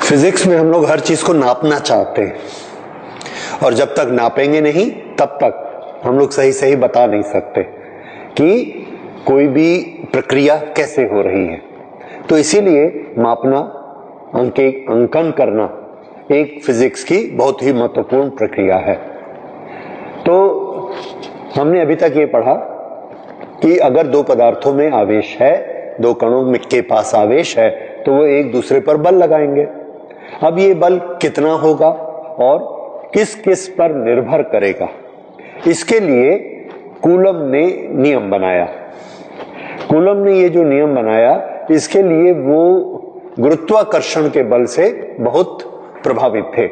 Physics में हम लोग हर चीज को नापना चाहते हैं और जब तक नापेंगे नहीं तब तक हम लोग सही सही बता नहीं सकते कि कोई भी प्रक्रिया कैसे हो रही है। तो इसीलिए मापना, अंकन करना एक फिजिक्स की बहुत ही महत्वपूर्ण प्रक्रिया है। तो हमने अभी तक ये पढ़ा कि अगर दो पदार्थों में आवेश है, दो कणों के पास आवेश है, तो वो एक दूसरे पर बल लगाएंगे। अब ये बल कितना होगा और किस किस पर निर्भर करेगा, इसके लिए कूलम ने नियम बनाया। कूलम ने ये जो नियम बनाया, इसके लिए वो गुरुत्वाकर्षण के बल से बहुत प्रभावित थे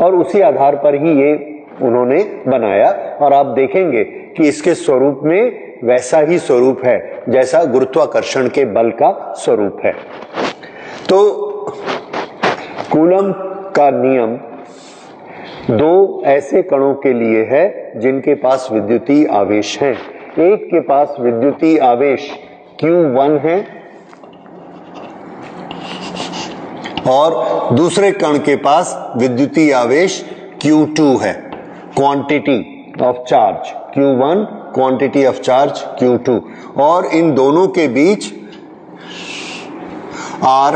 और उसी आधार पर ही ये उन्होंने बनाया। और आप देखेंगे कि इसके स्वरूप में वैसा ही स्वरूप है जैसा गुरुत्वाकर्षण के बल का स्वरूप है। तो कूलम का नियम दो ऐसे कणों के लिए है जिनके पास विद्युतीय आवेश है। एक के पास विद्युतीय आवेश Q1 है और दूसरे कण के पास विद्युतीय आवेश Q2 है। Quantity of charge Q1, quantity of charge Q2, और इन दोनों के बीच R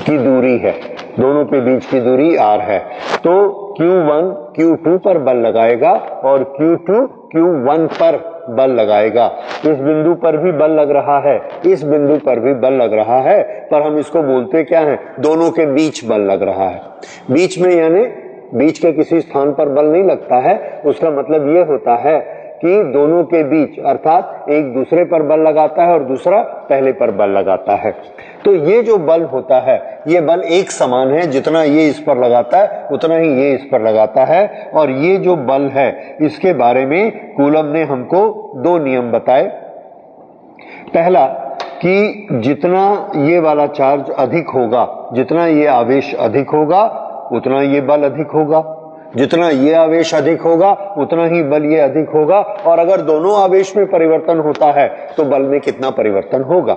की दूरी है, दोनों के बीच की दूरी R है। तो Q1 Q2 पर बल लगाएगा और Q2 Q1 पर बल लगाएगा। इस बिंदु पर भी बल लग रहा है, इस बिंदु पर भी बल लग रहा है, पर हम इसको बोलते क्या है, दोनों के बीच बल लग रहा है। बीच में यानी बीच के किसी स्थान पर बल नहीं लगता है, उसका मतलब ये होता है कि दोनों के बीच, अर्थात एक दूसरे पर बल लगाता है और दूसरा पहले पर बल लगाता है। तो ये जो बल होता है, ये बल एक समान है, जितना ये इस पर लगाता है उतना ही ये इस पर लगाता है। और ये जो बल है, इसके बारे में कूलम ने हमको दो नियम बताए। पहला कि जितना ये वाला चार्ज अधिक होगा, जितना ये आवेश अधिक होगा, उतना ये बल अधिक होगा। जितना ये आवेश अधिक होगा उतना ही बल ये अधिक होगा। और अगर दोनों आवेश में परिवर्तन होता है तो बल में कितना परिवर्तन होगा।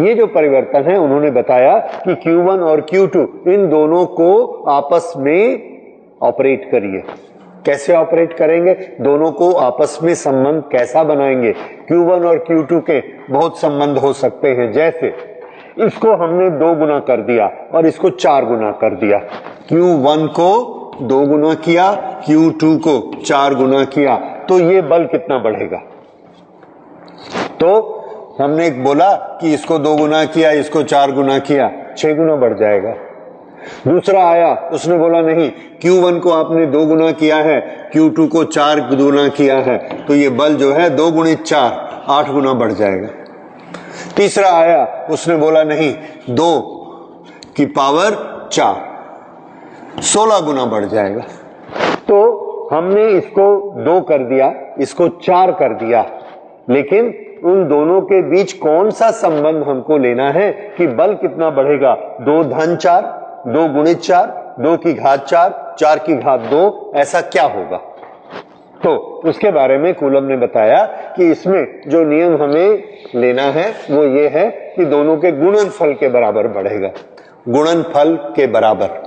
ये जो परिवर्तन है, उन्होंने बताया कि Q1 और Q2 इन दोनों को आपस में ऑपरेट करिए। कैसे ऑपरेट करेंगे, दोनों को आपस में संबंध कैसा बनाएंगे। Q1 और Q2 के बहुत संबंध हो सकते हैं, जैसे इसको हमने 2 गुना कर दिया और इसको 4 गुना कर दिया। Q1 को 2 गुना किया, Q2 को 4 गुना किया, तो ये बल कितना बढ़ेगा। तो हमने एक बोला कि इसको 2 गुना किया, इसको 4 गुना किया, 6 गुना बढ़ जाएगा। दूसरा आया, उसने बोला नहीं, Q1 को आपने 2 गुना किया है, Q2 को 4 गुना किया है, तो ये बल जो है 2 गुणित 4 8 गुना बढ़ जाएगा। तीसरा आया, उसने बोला नहीं, 2 की पावर 4 16 गुना बढ़ जाएगा। तो हमने इसको 2 कर दिया, इसको 4 कर दिया, लेकिन उन दोनों के बीच कौन सा संबंध हमको लेना है कि बल कितना बढ़ेगा। 2 धन 4, 2 गुणित 4, 2 की घात 4, 4 की घात 2, ऐसा क्या होगा। तो उसके बारे में कूलम ने बताया कि इसमें जो नियम हमें लेना है वो ये है कि दोनों के गुणनफल के बराबर बढ़ेगा। गुणनफल के बराबर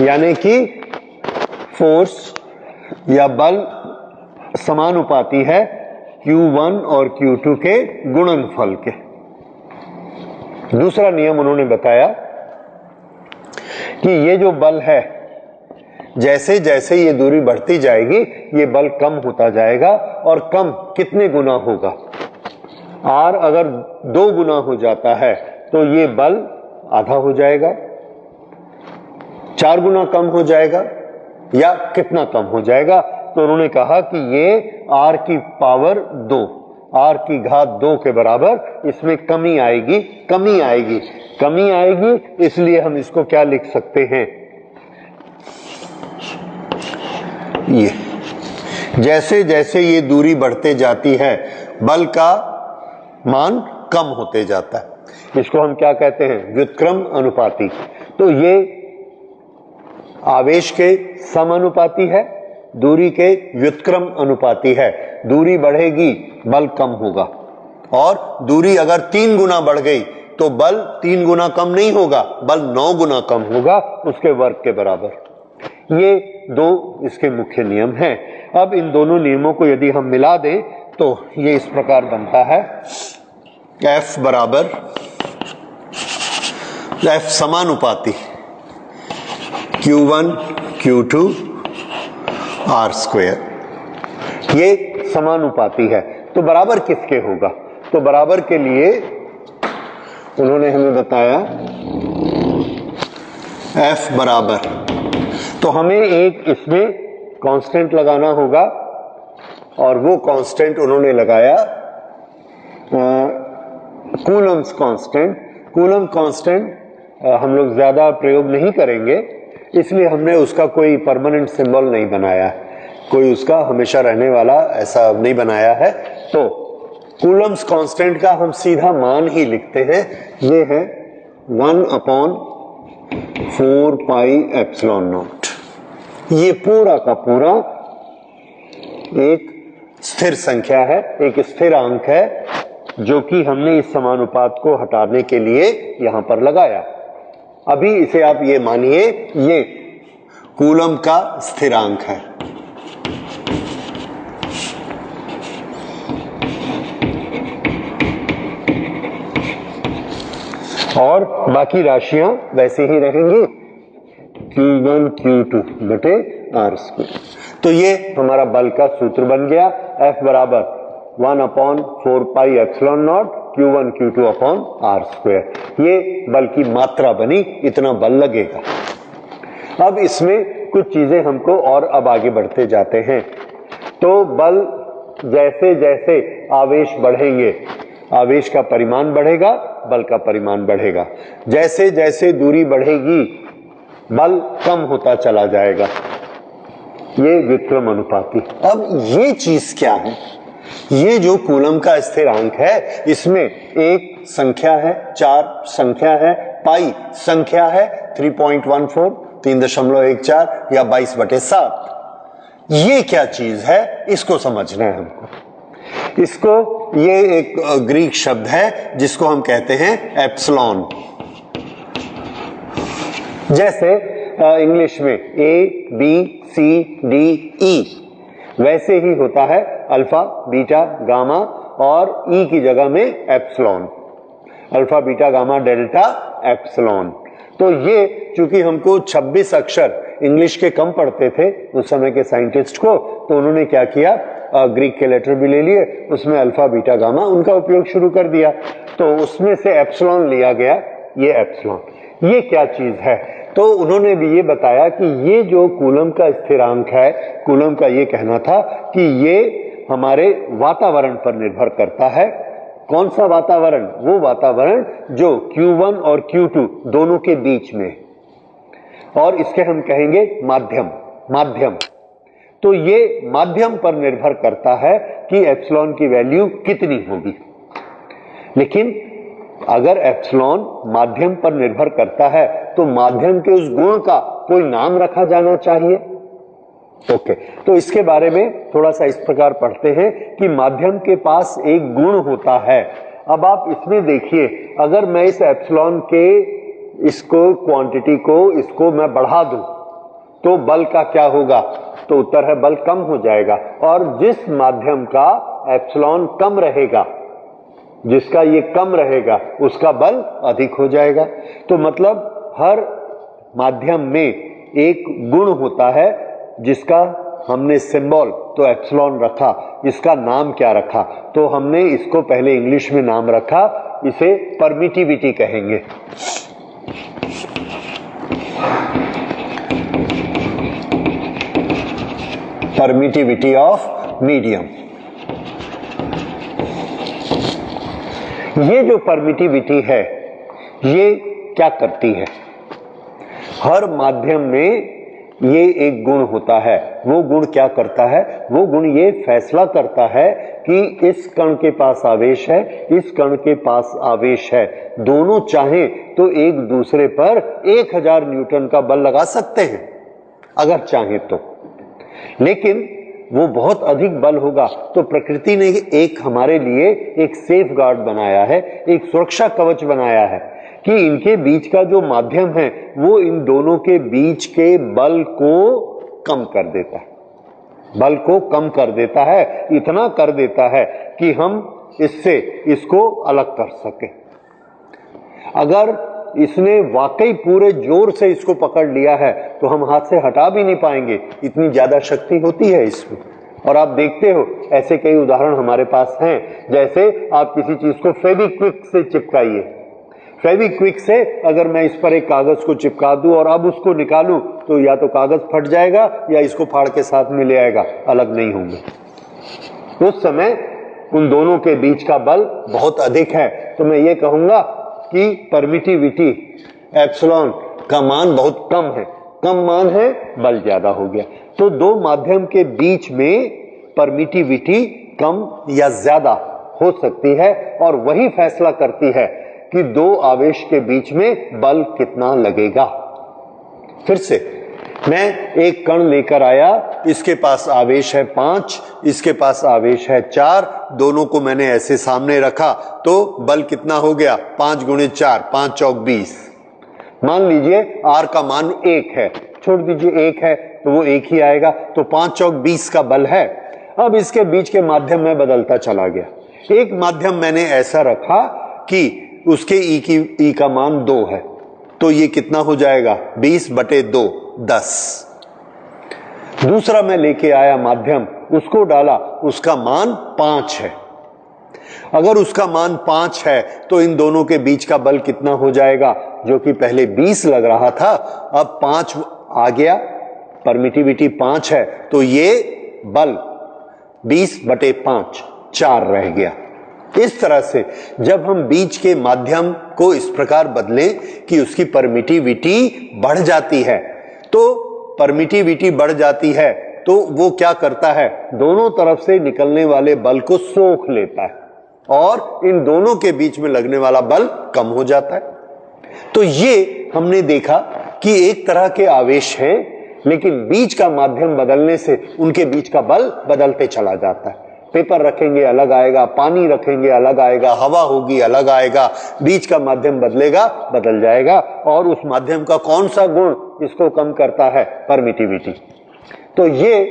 यानी कि फोर्स या बल समानुपाती है Q1 और Q2 के गुणनफल के। दूसरा नियम उन्होंने बताया कि ये जो बल है, जैसे जैसे ये दूरी बढ़ती जाएगी ये बल कम होता जाएगा। और कम कितने गुना होगा। R अगर 2 गुना हो जाता है तो ये बल आधा हो जाएगा, 4 गुना कम हो जाएगा, या कितना कम हो जाएगा। तो उन्होंने कहा कि ये R की पावर 2, R की घात 2 के बराबर इसमें कमी आएगी, कमी आएगी, कमी आएगी। इसलिए हम इसको क्या लिख सकते हैं, ये जैसे जैसे ये दूरी बढ़ते जाती है बल का मान कम होते जाता है। इसको हम क्या कहते हैं, व्युत्क्रम अनुपाती। तो ये आवेश के समानुपाती है, दूरी के व्युत्क्रम अनुपाती है। दूरी बढ़ेगी बल कम होगा, और दूरी अगर 3 गुना बढ़ गई तो बल 3 गुना कम नहीं होगा, बल 9 गुना कम होगा उसके वर्ग के बराबर। ये दो इसके मुख्य नियम हैं। अब इन दोनों नियमों को यदि हम मिला दें तो ये इस प्रकार बनता है, F बराबर F समानुपाती Q1 Q2 R स्क्वायर। ये समानुपाती है, तो बराबर किसके होगा? तो बराबर के लिए उन्होंने हमें बताया F बराबर, तो हमें एक इसमें कांस्टेंट लगाना होगा और वो कांस्टेंट उन्होंने लगाया कूलम्स कांस्टेंट। कूलम कांस्टेंट हम लोग ज्यादा प्रयोग नहीं करेंगे, इसलिए हमने उसका कोई परमानेंट सिंबल नहीं बनाया, कोई उसका हमेशा रहने वाला ऐसा नहीं बनाया है। तो कूलम्स कांस्टेंट का हम सीधा मान ही लिखते हैं, ये है 1/4 पाई एप्सिलॉन नॉट। ये पूरा का पूरा एक स्थिर संख्या है, एक स्थिरांक है, जो कि हमने इस समानुपात को हटाने के लिए यहां पर लगाया। अभी इसे आप ये मानिए ये कूलम का स्थिरांक है। और बाकी राशियां वैसे ही रहेंगी, Q1 Q2 बटे R स्क्वायर। तो ये हमारा बल का सूत्र बन गया, F बराबर 1/4 pi epsilon not Q1 Q2 upon R square. ये बल की मात्रा बनी, इतना बल लगेगा। अब इसमें कुछ चीजें हमको और अब आगे बढ़ते जाते हैं। तो बल जैसे जैसे आवेश बढ़ेंगे, आवेश का परिमाण बढ़ेगा, बल का परिमाण बढ़ेगा। जैसे जैसे दूरी बढ़ेगी बल कम होता चला जाएगा, ये व्युत्क्रम अनुपाती। अब ये चीज क्या है? ये जो कूलम का स्थिरांक है, इसमें एक संख्या है, 4 संख्या है, पाई संख्या है, 3.14 3.14 या 22/7। ये क्या चीज है, इसको समझना है हमको। इसको, ये एक ग्रीक शब्द है जिसको हम कहते हैं एप्सिलॉन। जैसे इंग्लिश में ABCDE, वैसे ही होता है अल्फा बीटा गामा और ई की जगह में epsilon, alpha beta gamma delta epsilon. तो ये चूंकि हमको 26 अक्षर इंग्लिश के कम पढ़ते थे उस समय के साइंटिस्ट को, तो उन्होंने क्या किया, ग्रीक के लेटर भी ले लिए, उसमें अल्फा बीटा गामा उनका उपयोग शुरू कर दिया, तो उसमें से एप्सिलॉन लिया गया। ये एप्सिलॉन ये क्या चीज है? तो उन्होंने भी ये बताया कि ये जो कूलम का स्थिरांक है, कूलम का ये कहना था कि ये हमारे वातावरण पर निर्भर करता है। कौन सा वातावरण? वो वातावरण जो Q1 और Q2 दोनों के बीच में, और इसके हम कहेंगे माध्यम। माध्यम, तो ये माध्यम पर निर्भर करता है कि एप्सिलॉन की वैल्यू कितनी होगी। लेकिन अगर एप्सिलॉन माध्यम पर निर्भर करता है तो माध्यम के उस गुण का कोई नाम रखा जाना चाहिए। ओके, तो इसके बारे में थोड़ा सा इस प्रकार पढ़ते हैं कि माध्यम के पास एक गुण होता है। अब आप इसमें देखिए, अगर मैं इस एप्सिलॉन के इसको क्वांटिटी को इसको मैं बढ़ा दूं तो बल का क्या होगा? तो उत्तर है बल कम हो जाएगा। और जिस माध्यम का एप्सिलॉन कम रहेगा, जिसका ये कम रहेगा, उसका बल अधिक हो जाएगा। तो मतलब हर माध्यम में एक गुण होता है जिसका हमने सिंबल तो एप्सिलॉन रखा, इसका नाम क्या रखा? तो हमने इसको पहले इंग्लिश में नाम रखा, इसे परमिटिविटी कहेंगे। Permittivity of medium. ये जो परमिटिविटी है ये क्या करती है? हर माध्यम में ये एक गुण होता है। वो गुण क्या करता है? वो गुण ये फैसला करता है कि इस कण के पास आवेश है, इस कण के पास आवेश है, दोनों चाहें तो एक दूसरे पर 1000 न्यूटन का बल लगा सकते हैं अगर चाहें तो। लेकिन वो बहुत अधिक बल होगा। तो प्रकृति ने एक हमारे लिए एक सेफ गार्ड बनाया है, एक सुरक्षा कवच बनाया है कि इनके बीच का जो माध्यम है वो इन दोनों के बीच के बल को कम कर देता है, बल को कम कर देता है, इतना कर देता है कि हम इसको अलग कर सके। अगर इसने वाकई पूरे जोर से इसको पकड़ लिया है तो हम हाथ से हटा भी नहीं पाएंगे, इतनी ज्यादा शक्ति होती है इसमें। और आप देखते हो ऐसे कई उदाहरण हमारे पास हैं, जैसे आप किसी चीज को फेविक्विक से चिपकाइए, फेविक्विक से अगर मैं इस पर एक कागज को चिपका दूं और अब उसको निकालूं तो या तो कागज फट जाएगा या इसको फाड़ के साथ में ले आएगा, अलग नहीं होंगे। उस समय उन दोनों के बीच का बल बहुत अधिक है। तो मैं ये कहूंगा कि परमिटिविटी एप्सिलॉन का मान बहुत कम है, कम मान है, बल ज्यादा हो गया। तो दो माध्यम के बीच में परमिटिविटी कम या ज्यादा हो सकती है और वही फैसला करती है कि दो आवेश के बीच में बल कितना लगेगा। फिर से मैं एक कण लेकर आया, इसके पास आवेश है 5, इसके पास आवेश है 4, दोनों को मैंने ऐसे सामने रखा तो बल कितना हो गया, 5 गुणे 4, 5 चौक 20। मान लीजिए R का मान 1 है, छोड़ दीजिए 1 है तो वो 1 ही आएगा, तो 5 चौक 20 का बल है। अब इसके बीच के माध्यम में बदलता चला गया। एक माध्यम मैंने ऐसा रखा कि उसके ई का मान 2 है, तो ये कितना हो जाएगा, 20/2, 10। दूसरा मैं लेके आया माध्यम, उसको डाला, उसका मान 5 है। अगर उसका मान 5 है तो इन दोनों के बीच का बल कितना हो जाएगा, जो कि पहले 20 लग रहा था अब 5 आ गया, परमिटिविटी 5 है तो ये बल 20/5, 4 रह गया। इस तरह से जब हम बीच के माध्यम को इस प्रकार बदलें कि उसकी परमिटिविटी बढ़ जाती है, तो परमिटिविटी बढ़ जाती है तो वो क्या करता है, दोनों तरफ से निकलने वाले बल को सोख लेता है और इन दोनों के बीच में लगने वाला बल कम हो जाता है। तो ये हमने देखा कि एक तरह के आवेश हैं, लेकिन बीच का माध्यम बदलने से उनके बीच का बल बदलते चला जाता है। पेपर रखेंगे अलग आएगा, पानी रखेंगे अलग आएगा, हवा होगी अलग आएगा, बीच का माध्यम बदलेगा, बदल जाएगा। और उस माध्यम का कौन सा गुण इसको कम करता है, परमिटिविटी। तो ये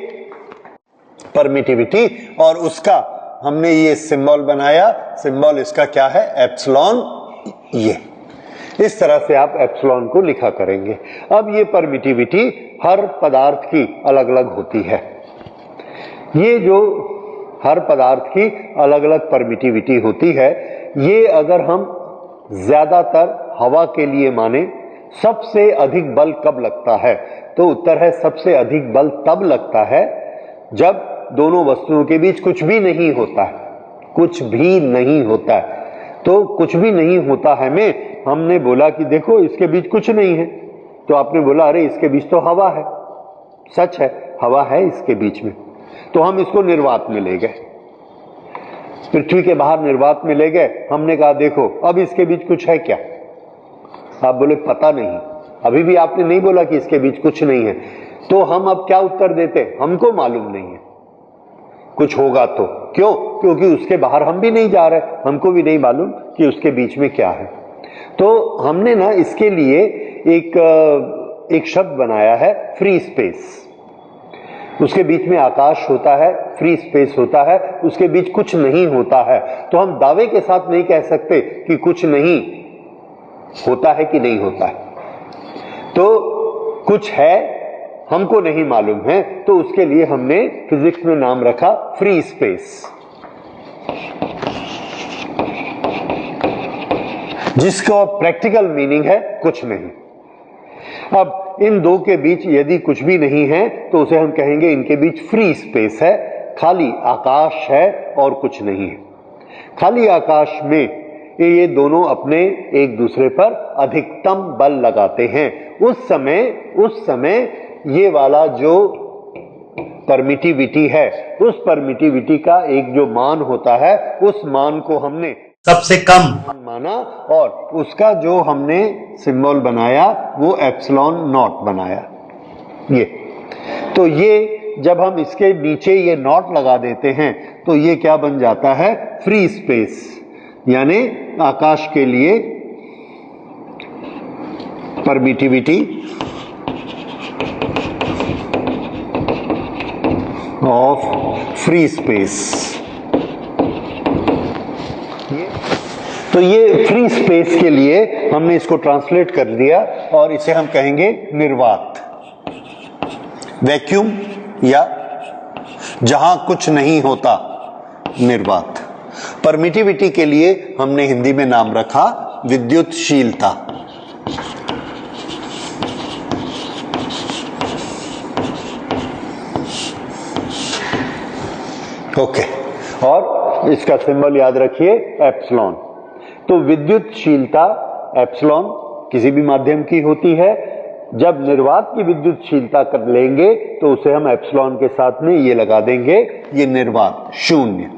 परमिटिविटी और उसका हमने ये सिंबल बनाया, सिंबल इसका क्या है, एप्सिलॉन। ये इस तरह से आप एप्सिलॉन को लिखा करेंगे। अब ये परमिटिविटी हर पदार्थ की अलग अलग होती है। ये जो हर पदार्थ की अलग अलग परमिटिविटी होती है, ये अगर हम ज्यादातर हवा के लिए माने, सबसे अधिक बल कब लगता है, तो उत्तर है सबसे अधिक बल तब लगता है जब दोनों वस्तुओं के बीच कुछ भी नहीं होता है, कुछ भी नहीं होता है। तो कुछ भी नहीं होता है में हमने बोला कि देखो इसके बीच कुछ नहीं है, तो आपने बोला अरे इसके बीच तो हवा है। सच है, हवा है इसके बीच में। तो हम इसको निर्वात में ले गए, पृथ्वी के बाहर निर्वात में ले गए। हमने कहा देखो अब इसके बीच कुछ है क्या, आप बोले पता नहीं। अभी भी आपने नहीं बोला कि इसके बीच कुछ नहीं है, तो हम अब क्या उत्तर देते, हमको मालूम नहीं है, कुछ होगा तो। क्यों, क्योंकि उसके बाहर हम भी नहीं जा रहे, हमको भी नहीं मालूम कि उसके बीच में क्या है। तो हमने ना इसके लिए एक शब्द बनाया है, फ्री स्पेस। उसके बीच में आकाश होता है, फ्री स्पेस होता है, उसके बीच कुछ नहीं होता है। तो हम दावे के साथ नहीं कह सकते कि कुछ नहीं होता है कि नहीं होता है। तो कुछ है, हमको नहीं मालूम है, तो उसके लिए हमने फिजिक्स में नाम रखा फ्री स्पेस, जिसका प्रैक्टिकल मीनिंग है कुछ नहीं। अब इन दो के बीच यदि कुछ भी नहीं है तो उसे हम कहेंगे इनके बीच फ्री स्पेस है, खाली आकाश है और कुछ नहीं है। खाली आकाश में ये दोनों अपने एक दूसरे पर अधिकतम बल लगाते हैं। उस समय ये वाला जो परमिटिविटी है, उस परमिटिविटी का एक जो मान होता है, उस मान को हमने सबसे कम माना और उसका जो हमने सिंबल बनाया वो एप्सिलॉन नॉट बनाया। ये जब हम इसके नीचे ये नॉट लगा देते हैं तो ये क्या बन जाता है, फ्री स्पेस, यानी आकाश के लिए परमिटिविटी ऑफ फ्री स्पेस। तो ये फ्री स्पेस के लिए हमने इसको ट्रांसलेट कर दिया और इसे हम कहेंगे निर्वात, वैक्यूम, या जहां कुछ नहीं होता, निर्वात। परमिटिविटी के लिए हमने हिंदी में नाम रखा विद्युतशीलता। ओके, और इसका सिंबल याद रखिए एप्सिलॉन। तो विद्युतशीलता एप्सिलॉन किसी भी माध्यम की होती है। जब निर्वात की विद्युतशीलता कर लेंगे तो उसे हम एप्सिलॉन के साथ में ये लगा देंगे, ये निर्वात, शून्य।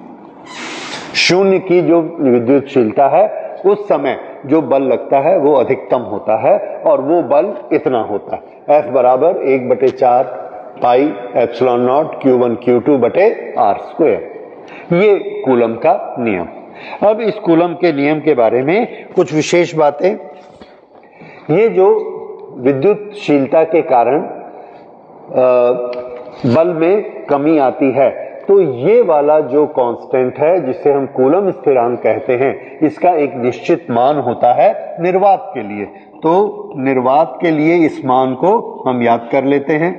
शून्य की जो विद्युतशीलता है उस समय जो बल लगता है वो अधिकतम होता है और वो बल इतना होता है, F बराबर 1/4 pi epsilon not Q1 Q2 बटे R स्क्वायर। ये कूलम का नियम। अब इस कूलम के नियम के बारे में कुछ विशेष बातें। ये जो विद्युतशीलता के कारण बल में कमी आती है, तो ये वाला जो कांस्टेंट है जिसे हम कूलम स्थिरांक कहते हैं, इसका एक निश्चित मान होता है निर्वात के लिए। तो निर्वात के लिए इस मान को हम याद कर लेते हैं।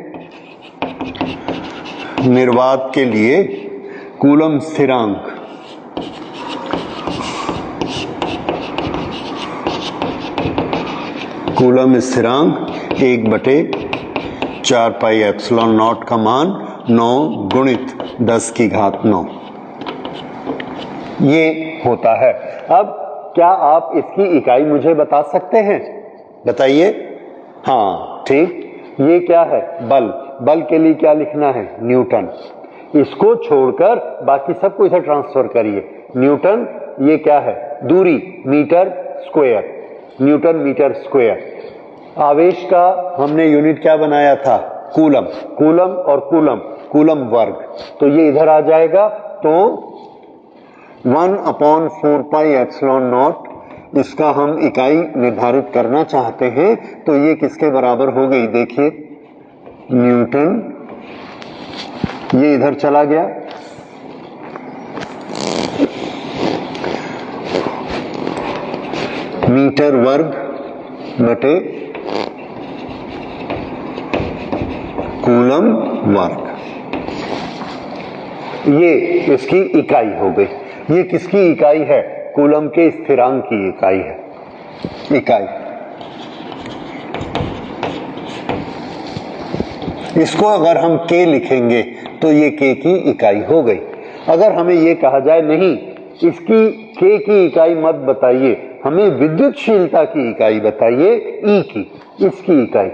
निर्वात के लिए कूलम स्थिरांक कूलम स्थिरांक 1/4 पाई एप्सिलॉन नॉट का मान 9 गुणित 10 की घात 9 ये होता है। अब क्या आप इसकी इकाई मुझे बता सकते हैं? बताइए। हाँ ठीक, ये क्या है, बल। बल के लिए क्या लिखना है, न्यूटन। इसको छोड़कर बाकी सबको इसे ट्रांसफर करिए। न्यूटन, ये क्या है, दूरी, metre square, newton metre square. आवेश का हमने यूनिट क्या बनाया था, कूलम। कूलम और कूलम, कूलम वर्ग, तो ये इधर आ जाएगा। तो 1/4 पाई एप्सिलॉन नॉट, इसका हम इकाई निर्धारित करना चाहते हैं तो ये किसके बराबर हो गई, देखिए न्यूटन, ये इधर चला गया, मीटर वर्ग बटे कूलम वर्ग, ये इसकी इकाई हो गई। ये किसकी इकाई है, कूलम के स्थिरांक की इकाई है, इकाई। इसको अगर हम k लिखेंगे तो ये k की इकाई हो गई। अगर हमें ये कहा जाए नहीं, इसकी k की इकाई मत बताइए, हमें विद्युतशीलता की इकाई बताइए, E की, इसकी इकाई,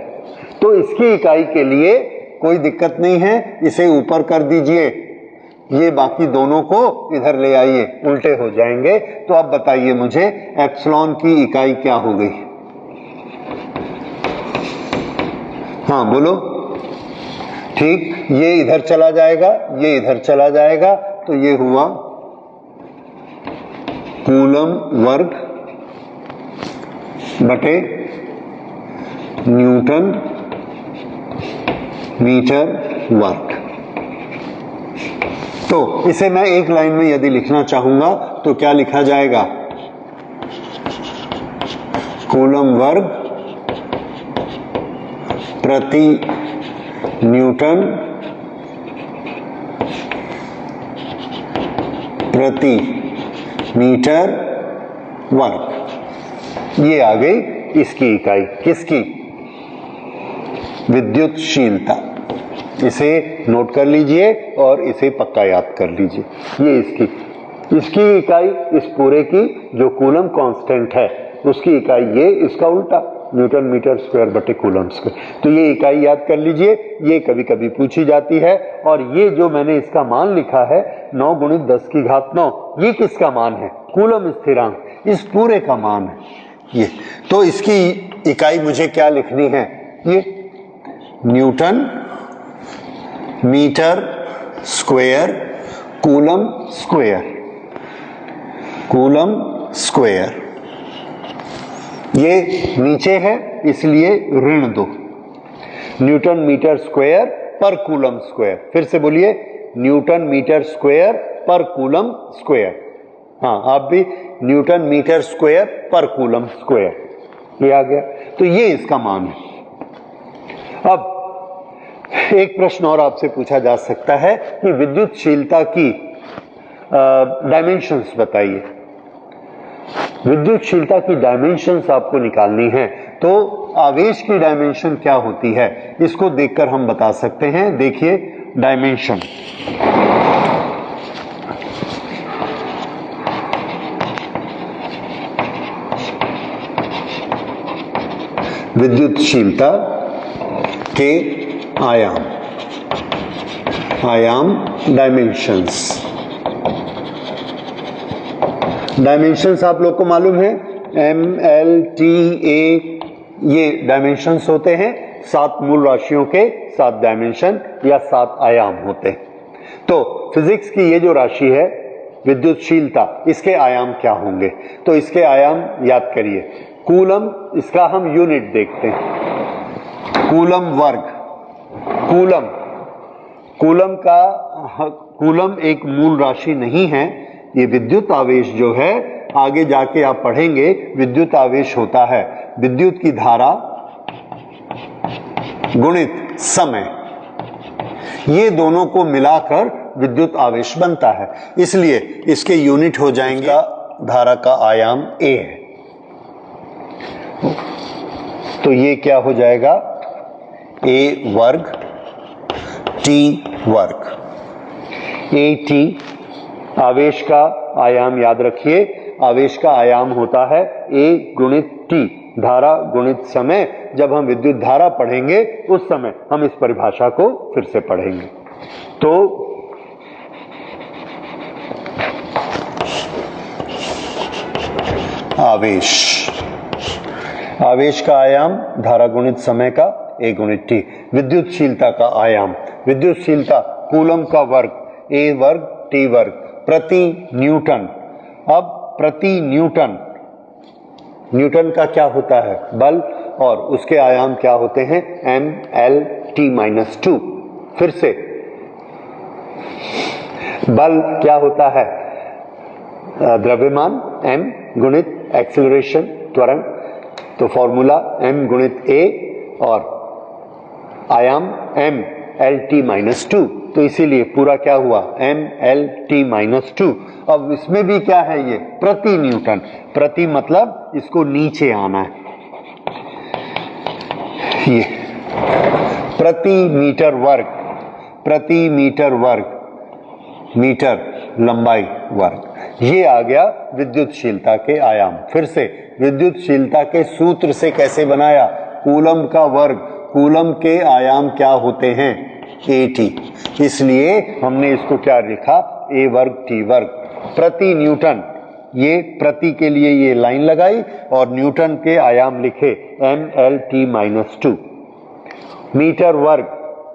तो इसकी इकाई के लिए कोई दिक्कत नहीं है, इसे ऊपर कर दीजिए, ये बाकी दोनों को इधर ले आइए, उल्टे हो जाएंगे। तो अब बताइए मुझे एप्सिलॉन की इकाई क्या हो गई, हाँ बोलो। ठीक, ये इधर चला जाएगा, ये इधर चला जाएगा, तो ये हुआ कूलम वर्ग बटे न्यूटन मीटर वर्ग। तो इसे मैं एक लाइन में यदि लिखना चाहूंगा तो क्या लिखा जाएगा, कूलम वर्ग प्रति न्यूटन प्रति मीटर वर्ग। ये आ गई इसकी इकाई, किसकी, विद्युतशीलता। इसे नोट कर लीजिए और इसे पक्का याद कर लीजिए। ये इसकी इकाई, इस पूरे की जो कूलम कांस्टेंट है उसकी इकाई ये, इसका उल्टा न्यूटन मीटर स्क्वायर बटे कूलम स्क्वायर। तो ये इकाई याद कर लीजिए, ये कभी कभी पूछी जाती है। और ये जो मैंने इसका मान लिखा है 9 गुणित 10 की घात 9, ये किसका मान है, कूलम स्थिरांक, इस पूरे का मान है ये। तो इसकी इकाई मुझे क्या लिखनी है, ये newton metre square coulomb square, coulomb square. ये नीचे है इसलिए ऋण 2, न्यूटन मीटर स्क्वायर पर कूलम स्क्वायर। फिर से बोलिए, न्यूटन मीटर स्क्वायर पर कूलम स्क्वायर। हाँ, आप भी, न्यूटन मीटर स्क्वायर पर कूलम स्क्वायर, ये आ गया। तो ये इसका मान है। अब एक प्रश्न और आपसे पूछा जा सकता है कि विद्युतशीलता की डायमेंशंस बताइए। विद्युतशीलता की डायमेंशंस आपको निकालनी है, तो आवेश की डायमेंशन क्या होती है इसको देखकर हम बता सकते हैं। देखिए डायमेंशन, विद्युतशीलता के आयाम, आयाम डायमेंशंस। डायमेंशंस आप लोग को मालूम है, एम एल टी ए, ये डायमेंशंस होते हैं। 7 मूल राशियों के 7 डायमेंशन या 7 आयाम होते हैं। तो फिजिक्स की ये जो राशि है विद्युतशीलता, इसके आयाम क्या होंगे? तो इसके आयाम याद करिए। कूलम, इसका हम यूनिट देखते हैं, कूलम वर्ग। कूलम, कूलम का, कूलम एक मूल राशि नहीं है। ये विद्युत आवेश जो है, आगे जाके आप पढ़ेंगे, विद्युत आवेश होता है विद्युत की धारा गुणित समय, ये दोनों को मिलाकर विद्युत आवेश बनता है। इसलिए इसके यूनिट हो जाएंगे, धारा का आयाम ए है। तो ये क्या हो जाएगा? ए वर्ग टी वर्ग। ए टी, आवेश का आयाम याद रखिए, आवेश का आयाम होता है ए गुणित टी, धारा गुणित समय। जब हम विद्युत धारा पढ़ेंगे उस समय हम इस परिभाषा को फिर से पढ़ेंगे। तो आवेश, आवेश का आयाम धारा गुणित समय का ए गुणित टी। विद्युतशीलता का आयाम, विद्युतशीलता कूलम का वर्ग ए वर्ग टी वर्ग प्रति न्यूटन। अब प्रति न्यूटन, न्यूटन का क्या होता है? बल, और उसके आयाम क्या होते हैं? M L T minus 2। फिर से बल क्या होता है? द्रव्यमान m गुणित एक्सीलरेशन, त्वरण। तो फॉर्मूला m गुणित a और आयाम m एल टी माइनस 2। तो इसीलिए पूरा क्या हुआ? m L T minus 2। अब इसमें भी क्या है? ये प्रति न्यूटन। प्रति मतलब इसको नीचे आना है, ये प्रति मीटर वर्ग, प्रति मीटर वर्ग, मीटर लंबाई वर्ग। ये आ गया विद्युतशीलता के आयाम। फिर से विद्युतशीलता के सूत्र से कैसे बनाया? कूलम का वर्ग, कूलम के आयाम क्या होते हैं? A T. इसलिए हमने इसको क्या लिखा? ए वर्ग टी वर्ग प्रति न्यूटन। ये प्रति के लिए ये लाइन लगाई और न्यूटन के आयाम लिखे M L T minus 2। Metre वर्ग,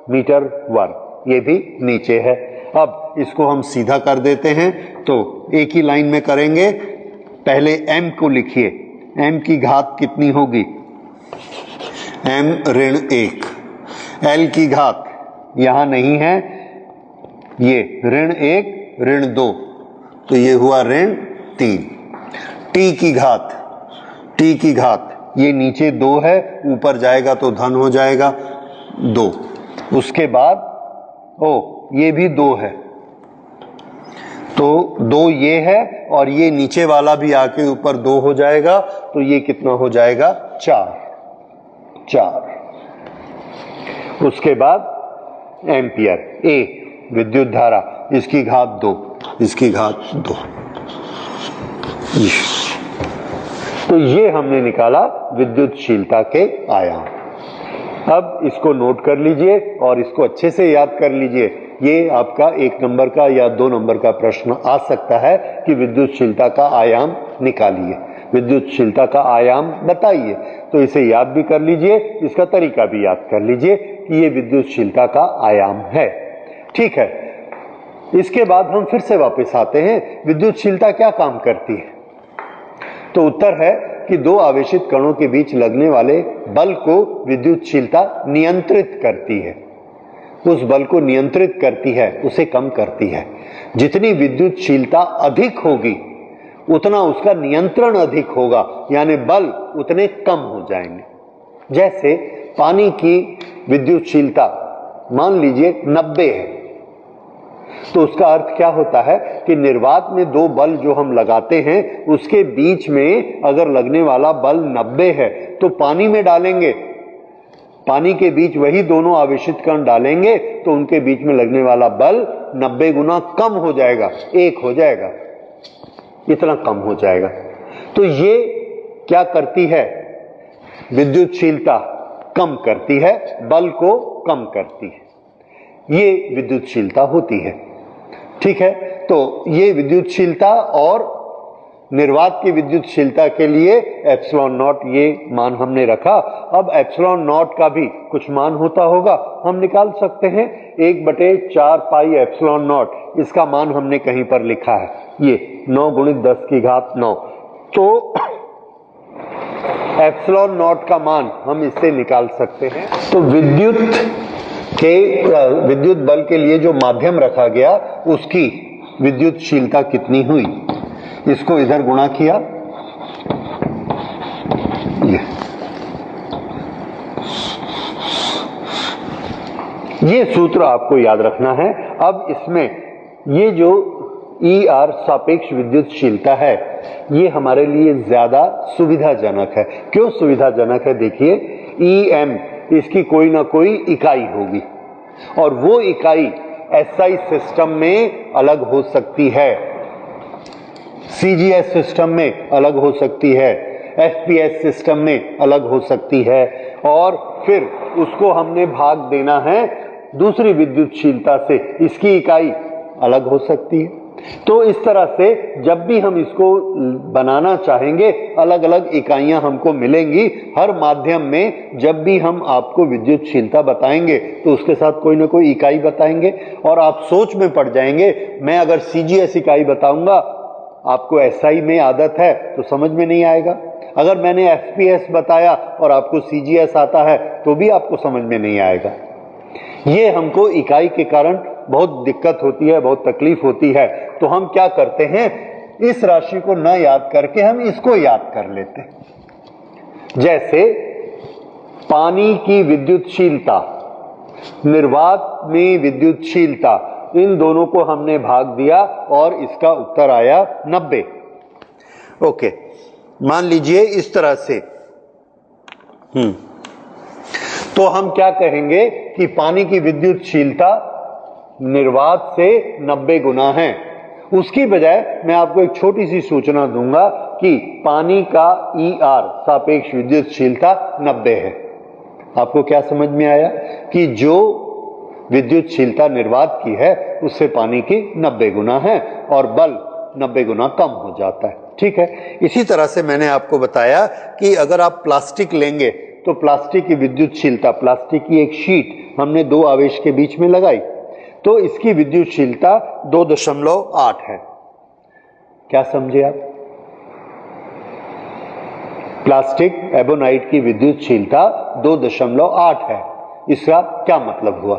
मीटर वर्ग, ये भी नीचे है। अब इसको हम सीधा कर देते हैं, तो एक ही लाइन में करेंगे। पहले m को लिखिए, m की घात कितनी होगी? m ऋण 1। l की घात यहां नहीं है, ये ऋण 1 ऋण 2, तो ये हुआ ऋण 3। t की घात, t की घात ये नीचे 2 है, ऊपर जाएगा तो धन हो जाएगा 2। उसके बाद ये भी 2 है, तो 2 ये है और ये नीचे वाला भी आके ऊपर 2 हो जाएगा, तो ये कितना हो जाएगा? 4। उसके बाद एम्पियर, ए विद्युत धारा, इसकी घात 2, इसकी घात 2। तो ये हमने निकाला विद्युतशीलता के आयाम। अब इसको नोट कर लीजिए और इसको अच्छे से याद कर लीजिए। ये आपका 1 नंबर का या 2 नंबर का प्रश्न आ सकता है कि विद्युतशीलता का आयाम निकालिए, विद्युतशीलता का आयाम बताइए। तो इसे याद भी कर लीजिए, इसका तरीका भी याद कर लीजिए कि ये विद्युतशीलता का आयाम है। ठीक है, इसके बाद हम फिर से वापस आते हैं, विद्युतशीलता क्या काम करती है? तो उत्तर है कि दो आवेशित कणों के बीच लगने वाले बल को विद्युतशीलता नियंत्रित करती है। उस बल को नियंत्रित करती है, उसे कम करती है। जितनी विद्युतशीलता अधिक होगी उतना उसका नियंत्रण अधिक होगा, यानी बल उतने कम हो जाएंगे। जैसे पानी की विद्युतशीलता मान लीजिए 90 है, तो उसका अर्थ क्या होता है कि निर्वात में दो बल जो हम लगाते हैं उसके बीच में अगर लगने वाला बल 90 है तो पानी में डालेंगे, पानी के बीच वही दोनों आवेशित कण डालेंगे तो उनके बीच में लगने वाला बल 90 गुना कम हो जाएगा, 1 हो जाएगा, इतना कम हो जाएगा। तो ये क्या करती है? विद्युतशीलता कम करती है, बल को कम करती है, ये विद्युतशीलता होती है। ठीक है, तो ये विद्युतशीलता और निर्वात की विद्युतशीलता के लिए एप्सिलॉन नॉट ये मान हमने रखा। अब एप्सिलॉन नॉट का भी कुछ मान होता होगा, हम निकाल सकते हैं 1/4 पाई एप्सिलॉन नॉट, इसका मान हमने कहीं पर लिखा है, ये 9 × 10⁹ तो एप्सिलॉन नॉट का मान हम इससे निकाल सकते हैं। तो विद्युत बल के लिए जो माध्यम रखा गया उसकी विद्युतशीलता कितनी हुई, इसको इधर गुणा किया, ये सूत्र आपको याद रखना है। अब इसमें ये जो ER सापेक्ष विद्युतशीलता है ये हमारे लिए ज्यादा सुविधाजनक है। क्यों सुविधाजनक है? देखिए, EM इसकी कोई ना कोई इकाई होगी और वो इकाई SI सिस्टम में अलग हो सकती है, CGS सिस्टम में अलग हो सकती है, FPS सिस्टम में अलग हो सकती है, और फिर उसको हमने भाग देना है दूसरी विद्युतशीलता से, इसकी इकाई अलग हो सकती है। तो इस तरह से जब भी हम इसको बनाना चाहेंगे अलग अलग इकाइयां हमको मिलेंगी। हर माध्यम में जब भी हम आपको विद्युतशीलता बताएंगे तो उसके साथ कोई ना कोई इकाई बताएंगे और आप सोच में पड़ जाएंगे। मैं अगर CGS इकाई बताऊंगा, आपको SI में आदत है तो समझ में नहीं आएगा। अगर मैंने FPS बताया और आपको CGS आता है तो भी आपको समझ में नहीं आएगा। ये हमको इकाई के कारण बहुत दिक्कत होती है, बहुत तकलीफ होती है। तो हम क्या करते हैं, इस राशि को न याद करके हम इसको याद कर लेते हैं। जैसे पानी की विद्युतशीलता, निर्वात में विद्युतशीलता, इन दोनों को हमने भाग दिया और इसका उत्तर आया 90। ओके, मान लीजिए इस तरह से तो हम क्या कहेंगे कि पानी की विद्युतशीलता निर्वात से 90 गुना है। उसकी बजाय मैं आपको एक छोटी सी सूचना दूंगा कि पानी का ER सापेक्ष विद्युतशीलता 90 है। आपको क्या समझ में आया कि जो विद्युतशीलता निर्वात की है उससे पानी की 90 गुना है और बल 90 गुना कम हो जाता है। ठीक है, इसी तरह से मैंने आपको बताया कि अगर आप प्लास्टिक लेंगे तो प्लास्टिक की विद्युतशीलता, प्लास्टिक की एक शीट हमने दो आवेश के बीच में लगाई तो इसकी विद्युतशीलता 2.8 है। क्या समझे आप? प्लास्टिक एबोनाइट की विद्युतशीलता 2.8 है। इसका क्या मतलब हुआ?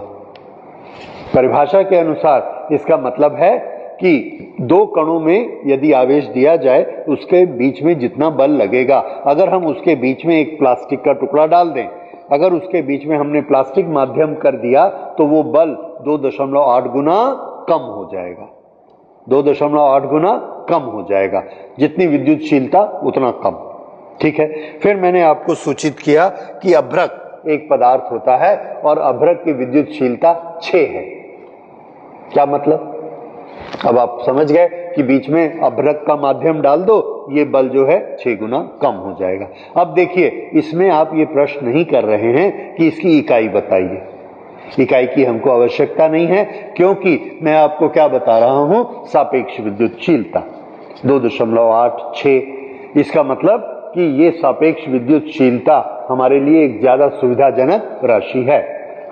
परिभाषा के अनुसार इसका मतलब है कि दो कणों में यदि आवेश दिया जाए उसके बीच में जितना बल लगेगा, अगर हम उसके बीच में एक प्लास्टिक का टुकड़ा डाल दें, अगर उसके बीच में हमने प्लास्टिक माध्यम कर दिया तो वो बल 2.8 गुना कम हो जाएगा, 2.8 गुना कम हो जाएगा। जितनी विद्युतशीलता उतना कम। ठीक है, फिर मैंने आपको सूचित किया कि अभ्रक एक पदार्थ होता है और अभ्रक की विद्युतशीलता 6 है। क्या मतलब? अब आप समझ गए कि बीच में अभ्रक का माध्यम डाल दो, ये बल जो है 6 गुना कम हो जाएगा। अब देखिए, इसमें आप ये प्रश्न नहीं कर रहे हैं कि इसकी इकाई बताइए। इकाई की हमको आवश्यकता नहीं है, क्योंकि मैं आपको क्या बता रहा हूं, सापेक्ष विद्युतशीलता 2.8, 6। इसका मतलब कि ये सापेक्ष विद्युतशीलता हमारे लिए एक ज्यादा सुविधाजनक राशि है।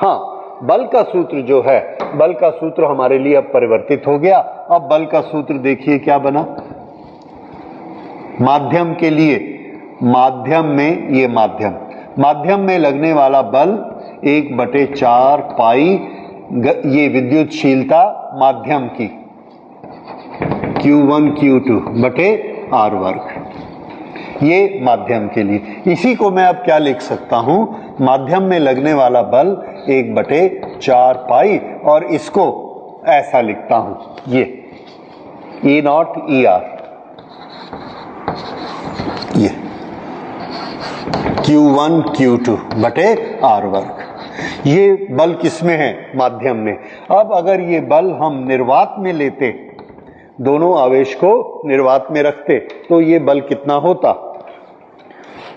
हाँ, बल का सूत्र जो है, बल का सूत्र हमारे लिए अब परिवर्तित हो गया। अब बल का सूत्र देखिए क्या बना। माध्यम के लिए, माध्यम में, ये माध्यम में लगने वाला बल 1/4 पाई, ये विद्युतशीलता माध्यम की Q1 Q2 बटे R वर्ग, ये माध्यम के लिए। इसी को मैं अब क्या लिख सकता हूं, माध्यम में लगने वाला बल 1/4 पाई, और इसको ऐसा लिखता हूं, ये E0 ER, ये Q1 Q2 बटे R वर्ग। ये बल किसमें है, माध्यम में। अब अगर ये बल हम निर्वात में लेते, दोनों आवेश को निर्वात में रखते, तो ये बल कितना होता।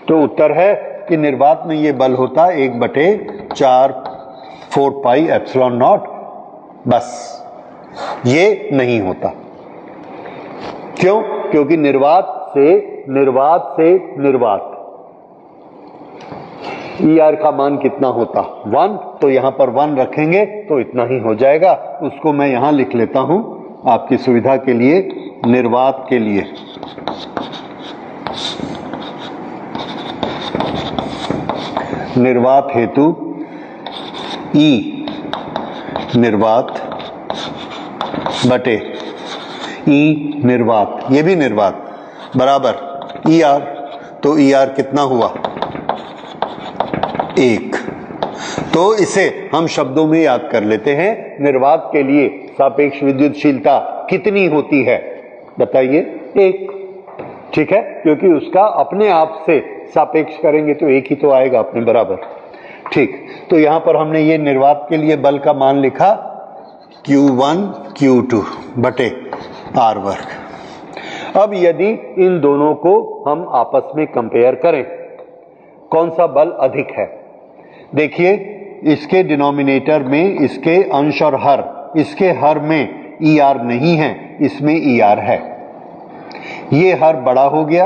तो उत्तर है कि निर्वात में ये बल होता 1/4 पाई एप्सिलॉन नॉट, बस ये नहीं होता। क्यों? क्योंकि निर्वात से निर्वात ER का मान कितना होता, 1, तो यहां पर 1 रखेंगे तो इतना ही हो जाएगा। उसको मैं यहां लिख लेता हूं आपकी सुविधा के लिए, निर्वात के लिए निर्वात हेतु E निर्वात बटे E निर्वात, ये भी निर्वात, बराबर ER, तो ER कितना हुआ, 1। तो इसे हम शब्दों में याद कर लेते हैं। निर्वात के लिए सापेक्ष विद्युतशीलता कितनी होती है, बताइए, 1। ठीक है, क्योंकि उसका अपने आप से सापेक्ष करेंगे तो 1 ही तो आएगा अपने बराबर। ठीक, तो यहां पर हमने ये निर्वात के लिए बल का मान लिखा Q1 Q2 बटे R वर्ग। अब यदि इन दोनों को हम आपस में कंपेयर करें, कौन सा बल अधिक है, देखिए इसके डिनोमिनेटर में इसके अंश और हर, इसके हर में ER नहीं है, इसमें ER है। ये हर बड़ा हो गया,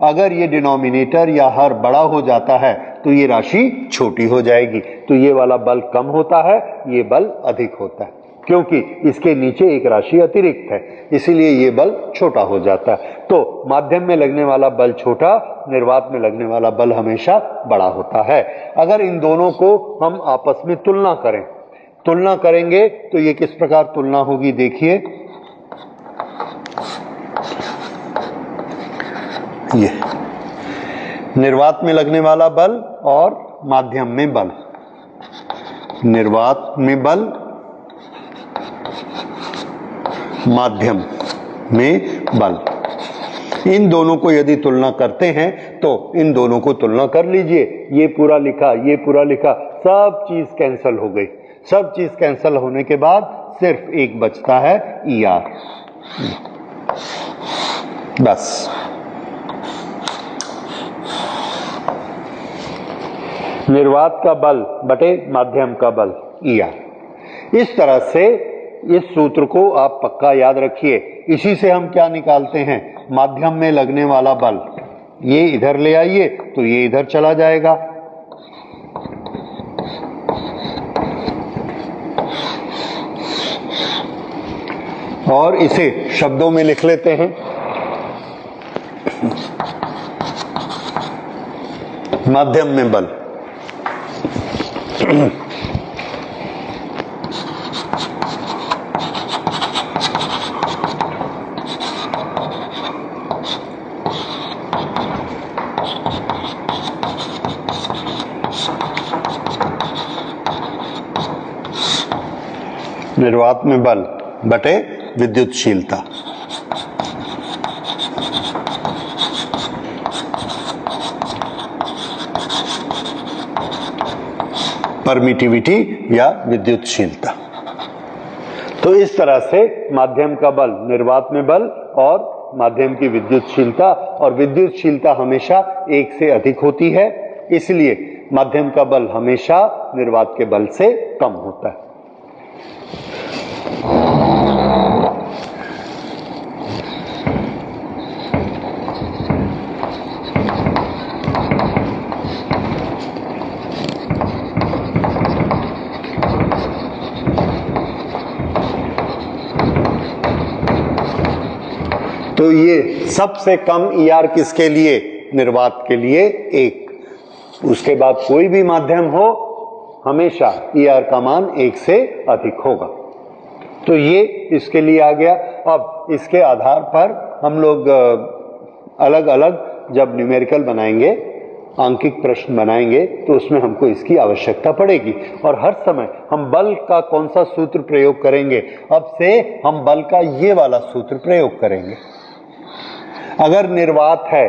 अगर ये डिनोमिनेटर या हर बड़ा हो जाता है तो ये राशि छोटी हो जाएगी, तो ये वाला बल कम होता है, ये बल अधिक होता है, क्योंकि इसके नीचे एक राशि अतिरिक्त है, इसीलिए ये बल छोटा हो जाता है। तो माध्यम में लगने वाला बल छोटा, निर्वात में लगने वाला बल हमेशा बड़ा होता है। अगर इन दोनों को हम आपस में तुलना करेंगे तो ये किस प्रकार तुलना होगी, देखिए, ये निर्वात में लगने वाला बल और माध्यम में बल, निर्वात में बल, माध्यम में बल, इन दोनों को यदि तुलना करते हैं तो इन दोनों को तुलना कर लीजिए, ये पूरा लिखा, ये पूरा लिखा, सब चीज कैंसिल हो गई। सब चीज कैंसिल होने के बाद सिर्फ एक बचता है ER, बस। निर्वात का बल बटे माध्यम का बल ER। इस तरह से इस सूत्र को आप पक्का याद रखिए। इसी से हम क्या निकालते हैं, माध्यम में लगने वाला बल, ये इधर ले आइए तो ये इधर चला जाएगा, और इसे शब्दों में लिख लेते हैं। माध्यम में बल निर्वात में बल बटे विद्युतशीलता, परमिटिविटी या विद्युतशीलता। तो इस तरह से माध्यम का बल, निर्वात में बल और माध्यम की विद्युतशीलता, और विद्युतशीलता हमेशा 1 से अधिक होती है, इसलिए माध्यम का बल हमेशा निर्वात के बल से कम होता है। तो ये सबसे कम ER किसके लिए? निर्वात के लिए 1। उसके बाद कोई भी माध्यम हो हमेशा ER का मान 1 से अधिक होगा। तो ये इसके लिए आ गया। अब इसके आधार पर हम लोग अलग अलग जब न्यूमेरिकल बनाएंगे, आंकिक प्रश्न बनाएंगे, तो उसमें हमको इसकी आवश्यकता पड़ेगी। और हर समय हम बल का कौन सा सूत्र प्रयोग करेंगे? अब से हम बल का ये वाला सूत्र प्रयोग करेंगे। अगर निर्वात है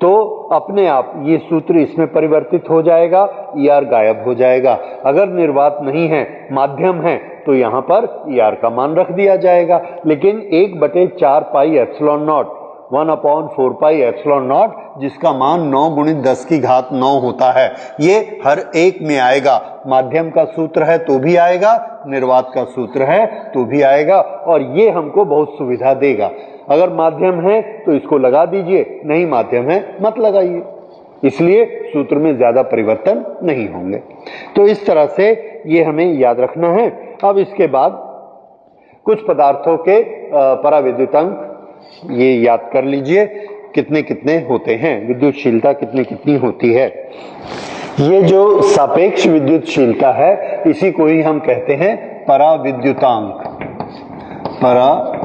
तो अपने आप ये सूत्र इसमें परिवर्तित हो जाएगा, ER गायब हो जाएगा। अगर निर्वात नहीं है, माध्यम है, तो यहां पर ER का मान रख दिया जाएगा। लेकिन 1/4 pi epsilon not 1/4 pi epsilon not, जिसका मान 9 × 10 की घात 9 होता है, ये हर एक में आएगा। माध्यम का सूत्र है तो भी आएगा, निर्वात का सूत्र है तो भी आएगा, और ये हमको बहुत सुविधा देगा। अगर माध्यम है तो इसको लगा दीजिए, नहीं माध्यम है मत लगाइए, इसलिए सूत्र में ज्यादा परिवर्तन नहीं होंगे। तो इस तरह से ये हमें याद रखना है। अब इसके बाद कुछ पदार्थों के पराविद्युतांक ये याद कर लीजिए, कितने कितने होते हैं, विद्युतशीलता कितनी कितनी होती है। ये जो सापेक्ष विद्युतशीलता है, इसी को ही हम कहते हैं पराविद्युतांक। पराविद्युतांक,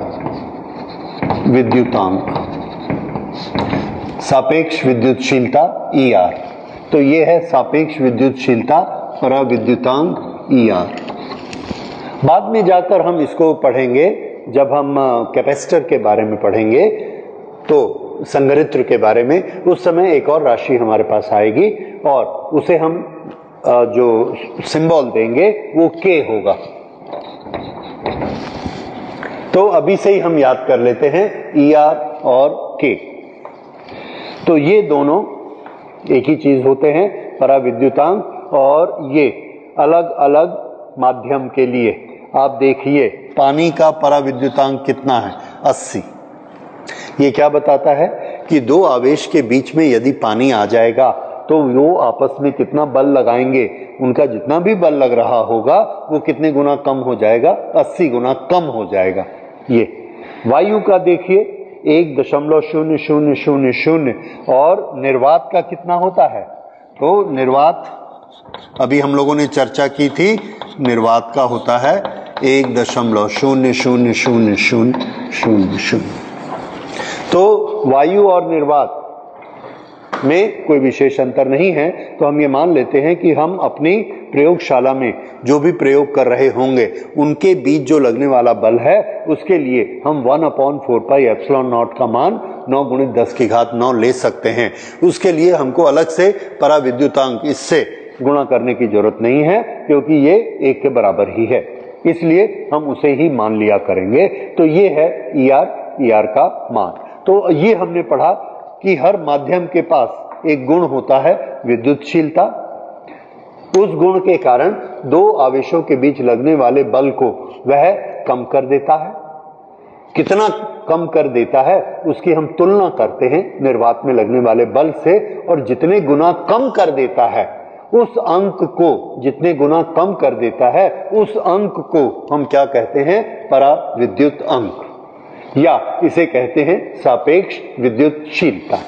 सापेक्ष विद्युतशीलता ER। तो ये है सापेक्ष विद्युतशीलता पराविद्युतांक ER। बाद में जाकर हम इसको पढ़ेंगे, जब हम कैपेसिटर के बारे में पढ़ेंगे, तो संधारित्र के बारे में, उस समय एक और राशि हमारे पास आएगी और उसे हम जो सिंबल देंगे वो K होगा। तो अभी से ही हम याद कर लेते हैं ER और K। तो ये दोनों एक ही चीज होते हैं, पराविद्युतांक, और ये अलग अलग माध्यम के लिए। आप देखिए पानी का पराविद्युतांक कितना है? 80। ये क्या बताता है कि दो आवेश के बीच में यदि पानी आ जाएगा तो वो आपस में कितना बल लगाएंगे, उनका जितना भी बल लग रहा होगा वो कितने गुना कम हो जाएगा? 80 गुना कम हो जाएगा। ये वायु का देखिए 1.0000, और निर्वात का कितना होता है? तो निर्वात अभी हम लोगों ने चर्चा की थी, निर्वात का होता है 1.000000। तो वायु और निर्वात में कोई विशेष अंतर नहीं है। तो हम ये मान लेते हैं कि हम अपनी प्रयोगशाला में जो भी प्रयोग कर रहे होंगे, उनके बीच जो लगने वाला बल है, उसके लिए हम 1/4 पाई एप्सिलॉन नॉट का मान 9 × 10 की घात 9 ले सकते हैं। उसके लिए हमको अलग से पराविद्युतांक इससे गुणा करने की जरूरत नहीं है, क्योंकि ये 1 के बराबर ही है, इसलिए हम उसे ही मान लिया करेंगे। तो ये है ER का मान। तो ये हमने पढ़ा कि हर माध्यम के पास एक गुण होता है विद्युतशीलता। उस गुण के कारण दो आवेशों के बीच लगने वाले बल को वह कम कर देता है। कितना कम कर देता है उसकी हम तुलना करते हैं निर्वात में लगने वाले बल से, और जितने गुना कम कर देता है उस अंक को, जितने गुना कम कर देता है उस अंक को हम क्या कहते हैं? पराविद्युत अंक, या इसे कहते हैं सापेक्ष विद्युतशीलता।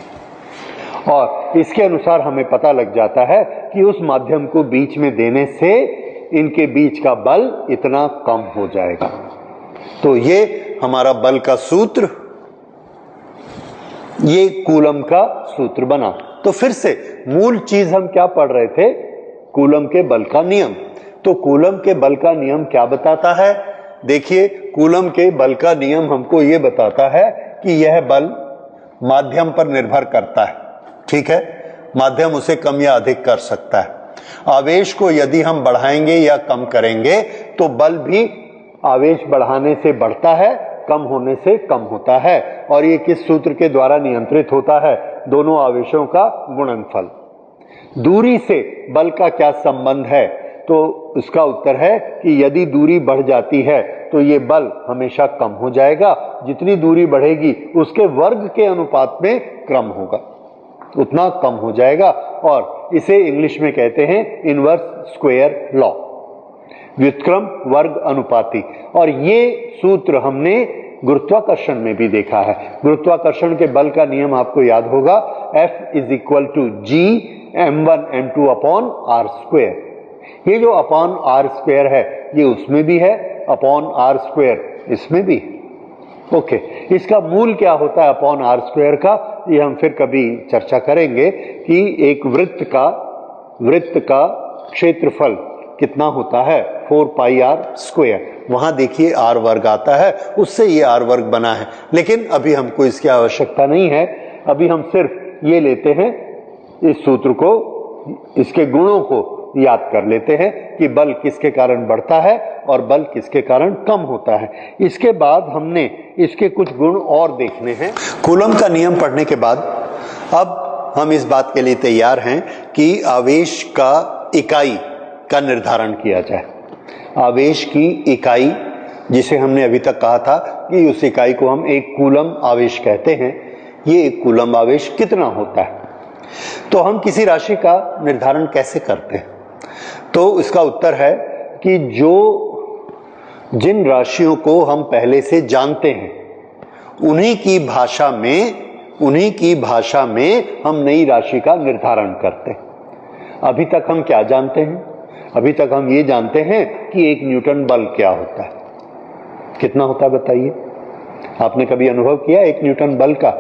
और इसके अनुसार हमें पता लग जाता है कि उस माध्यम को बीच में देने से इनके बीच का बल इतना कम हो जाएगा। तो ये हमारा बल का सूत्र, ये कूलम का सूत्र बना। तो फिर से मूल चीज हम क्या पढ़ रहे थे? कूलम के बल का नियम। तो कूलम के बल का नियम क्या बताता है? देखिए, कूलम के बल का नियम हमको ये बताता है कि यह बल माध्यम पर निर्भर करता है। ठीक है, माध्यम उसे कम या अधिक कर सकता है। आवेश को यदि हम बढ़ाएंगे या कम करेंगे तो बल भी आवेश बढ़ाने से बढ़ता है, कम होने से कम होता है। और ये किस सूत्र के द्वारा नियंत्रित होता है? दोनों आवेशों का गुणनफल। दूरी से बल का क्या संबंध है? तो इसका उत्तर है कि यदि दूरी बढ़ जाती है तो ये बल हमेशा कम हो जाएगा। जितनी दूरी बढ़ेगी उसके वर्ग के अनुपात में क्रम होगा, उतना कम हो जाएगा। और इसे इंग्लिश में कहते हैं इनवर्स स्क्वायर लॉ, व्युत्क्रम वर्ग अनुपाती। और ये सूत्र हमने गुरुत्वाकर्षण में भी देखा है। गुरुत्वाकर्षण के बल का नियम आपको याद होगा, F is equal to G m1 m2 upon R square. ये जो अपॉन आर स्क्वेयर है ये उसमें भी है, अपॉन आर स्क्वेयर इसमें भी। ओके, इसका मूल क्या होता है अपॉन आर स्क्वेयर का, ये हम फिर कभी चर्चा करेंगे कि एक वृत्त का क्षेत्रफल कितना होता है, 4 पाई आर स्क्वेयर। वहां देखिए आर वर्ग आता है, उससे ये आर वर्ग बना है, लेकिन अभी हमको इसकी आवश्यकता नहीं है। अभी हम सिर्फ ये लेते हैं, इस सूत्र को, इसके गुणों को याद कर लेते हैं कि बल किसके कारण बढ़ता है और बल किसके कारण कम होता है। इसके बाद हमने इसके कुछ गुण और देखने हैं। कूलम का नियम पढ़ने के बाद अब हम इस बात के लिए तैयार हैं कि आवेश का इकाई का निर्धारण किया जाए। आवेश की इकाई, जिसे हमने अभी तक कहा था कि उस इकाई को हम एक कूलम आवेश कहते हैं, ये एक कूलम आवेश कितना होता है। तो हम किसी राशि का निर्धारण कैसे करते हैं, तो इसका उत्तर है कि जिन राशियों को हम पहले से जानते हैं उन्हीं की भाषा में हम नई राशि का निर्धारण करते हैं। अभी तक हम क्या जानते हैं, अभी तक हम ये जानते हैं कि एक न्यूटन बल क्या होता है, कितना होता है बताइए। आपने कभी अनुभव किया एक न्यूटन बल का?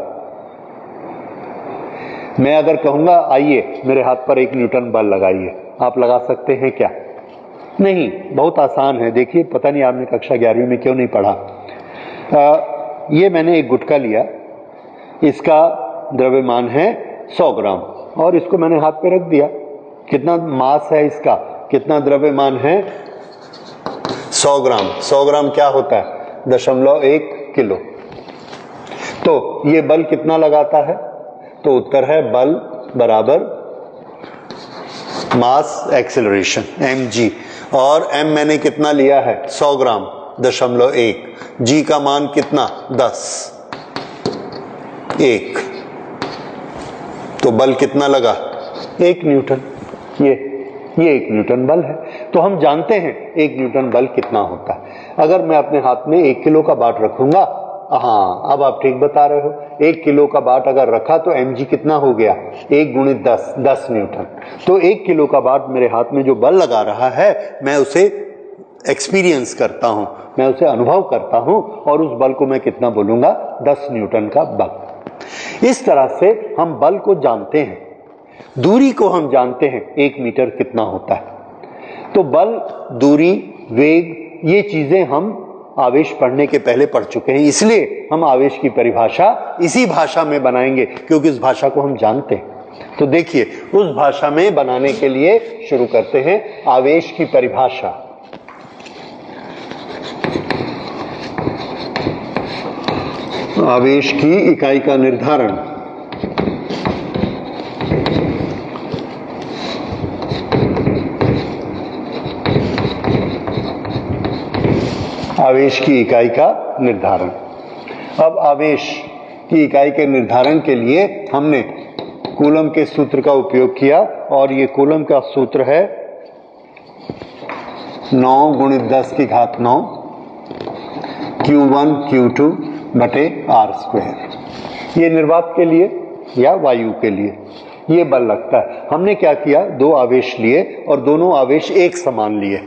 मैं अगर कहूंगा आइए मेरे हाथ पर एक न्यूटन बल लगाइए, आप लगा सकते हैं क्या? नहीं, बहुत आसान है। देखिए, पता नहीं आपने कक्षा 11वीं में क्यों नहीं पढ़ा। ये मैंने एक गुटखा लिया, इसका द्रव्यमान है 100 ग्राम और इसको मैंने हाथ पे रख दिया। कितना मास है इसका, कितना द्रव्यमान है? 100 ग्राम। 100 ग्राम क्या होता है? 0.1 किलो। तो ये बल कितना लगाता है? तो उत्तर है बल बराबर मास एक्सेलरेशन mg, और m मैंने कितना लिया है? 100 ग्राम, 0.1। g का मान कितना? 10, 1। तो बल कितना लगा? 1 न्यूटन। ये 1 न्यूटन बल है। तो हम जानते हैं 1 न्यूटन बल कितना होता है। अगर मैं अपने हाथ में 1 किलो का बाट रखूंगा, हाँ अब आप ठीक बता रहे हो, 1 किलो का बाट अगर रखा तो mg कितना हो गया? 1 गुणित 10 न्यूटन। तो 1 किलो का बाट मेरे हाथ में जो बल लगा रहा है, मैं उसे एक्सपीरियंस करता हूं, मैं उसे अनुभव करता हूं, और उस बल को मैं कितना बोलूंगा? 10 न्यूटन का बल। इस तरह से हम बल को जानते हैं। दूरी को हम जानते हैं, 1 मीटर कितना होता है। तो बल, दूरी, वेग, ये चीजें हम आवेश पढ़ने के पहले पढ़ चुके हैं, इसलिए हम आवेश की परिभाषा इसी भाषा में बनाएंगे, क्योंकि उस भाषा को हम जानते हैं। तो देखिए, उस भाषा में बनाने के लिए शुरू करते हैं आवेश की परिभाषा। आवेश की इकाई का निर्धारण। आवेश की इकाई का निर्धारण। अब आवेश की इकाई के निर्धारण के लिए हमने कूलम के सूत्र का उपयोग किया, और ये कूलम का सूत्र है 9 गुणित 10 की घात 9 Q1 Q2 बटे आर स्क्वायर। ये निर्वात के लिए या वायु के लिए ये बल लगता है। हमने क्या किया, 2 आवेश लिए और दोनों आवेश एक समान लिए।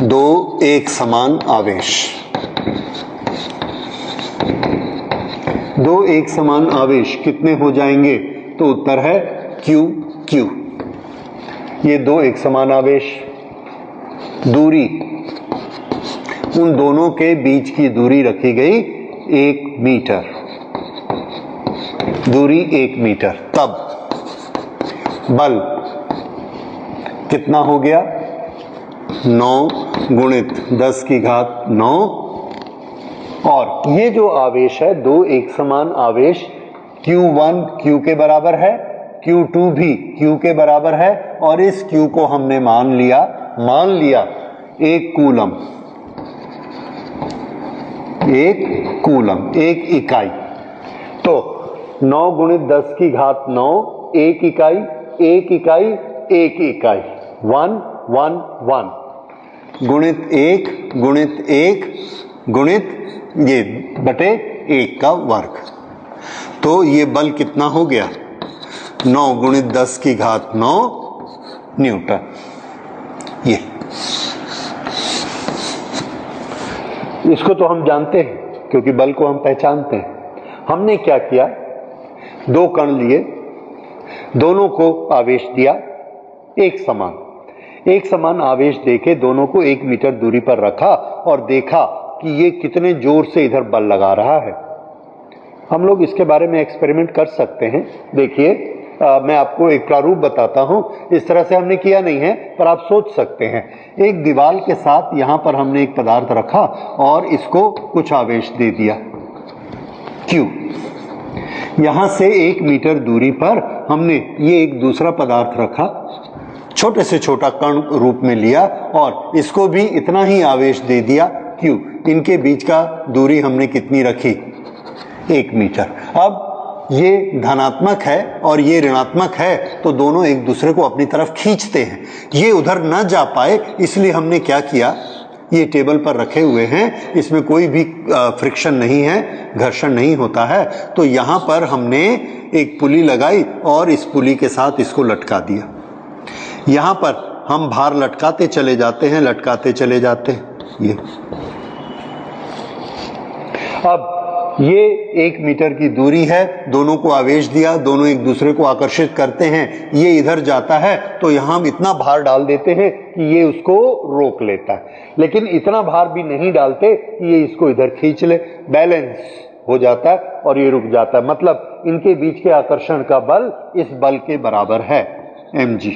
2 एक समान आवेश, 2 एक समान आवेश कितने हो जाएंगे? तो उत्तर है Q Q। ये 2 एक समान आवेश, दूरी, उन दोनों के बीच की दूरी रखी गई 1 मीटर, दूरी 1 मीटर। तब बल कितना हो गया? 9 गुणित 10 की घात 9, और ये जो आवेश है 2 एक समान आवेश, Q1 Q के बराबर है, Q2 भी Q के बराबर है, और इस Q को हमने मान लिया 1 कूलम, 1 कूलम, 1 इकाई। तो 9 गुणित 10 की घात 9, 1 इकाई, 1 इकाई, 1 इकाई, 1 1 1। गुणित 1 गुणित 1 गुणित ये बटे 1 का वर्ग। तो ये बल कितना हो गया? 9 गुणित 10 की घात 9 न्यूटन। ये इसको तो हम जानते हैं क्योंकि बल को हम पहचानते हैं। हमने क्या किया, दो कण लिए, दोनों को आवेश दिया एक समान आवेश देके दोनों को 1 मीटर दूरी पर रखा और देखा कि ये कितने जोर से इधर बल लगा रहा है। हम लोग इसके बारे में एक्सपेरिमेंट कर सकते हैं। देखिए, मैं आपको एक प्रारूप बताता हूं। इस तरह से हमने किया नहीं है, पर आप सोच सकते हैं। एक दीवार के साथ यहां पर हमने एक पदार्थ रखा और इसको कुछ आवेश दे दिया Q। यहां से 1 मीटर दूरी पर हमने ये एक दूसरा पदार्थ रखा, छोटे से छोटा कण रूप में लिया और इसको भी इतना ही आवेश दे दिया Q। इनके बीच का दूरी हमने कितनी रखी? 1 मीटर। अब ये धनात्मक है और ये ऋणात्मक है, तो दोनों एक दूसरे को अपनी तरफ खींचते हैं। ये उधर न जा पाए इसलिए हमने क्या किया, ये टेबल पर रखे हुए हैं, इसमें कोई भी फ्रिक्शन नहीं है, घर्षण नहीं होता है। तो यहाँ पर हमने एक पुली लगाई और इस पुली के साथ इसको लटका दिया। यहाँ पर हम भार लटकाते चले जाते हैं, लटकाते चले जाते हैं। ये अब ये 1 मीटर की दूरी है, दोनों को आवेश दिया, दोनों एक दूसरे को आकर्षित करते हैं। ये इधर जाता है तो यहाँ हम इतना भार डाल देते हैं कि ये उसको रोक लेता है, लेकिन इतना भार भी नहीं डालते कि ये इसको इधर खींच ले। बैलेंस हो जाता है और ये रुक जाता है। मतलब इनके बीच के आकर्षण का बल इस बल के बराबर है, mg।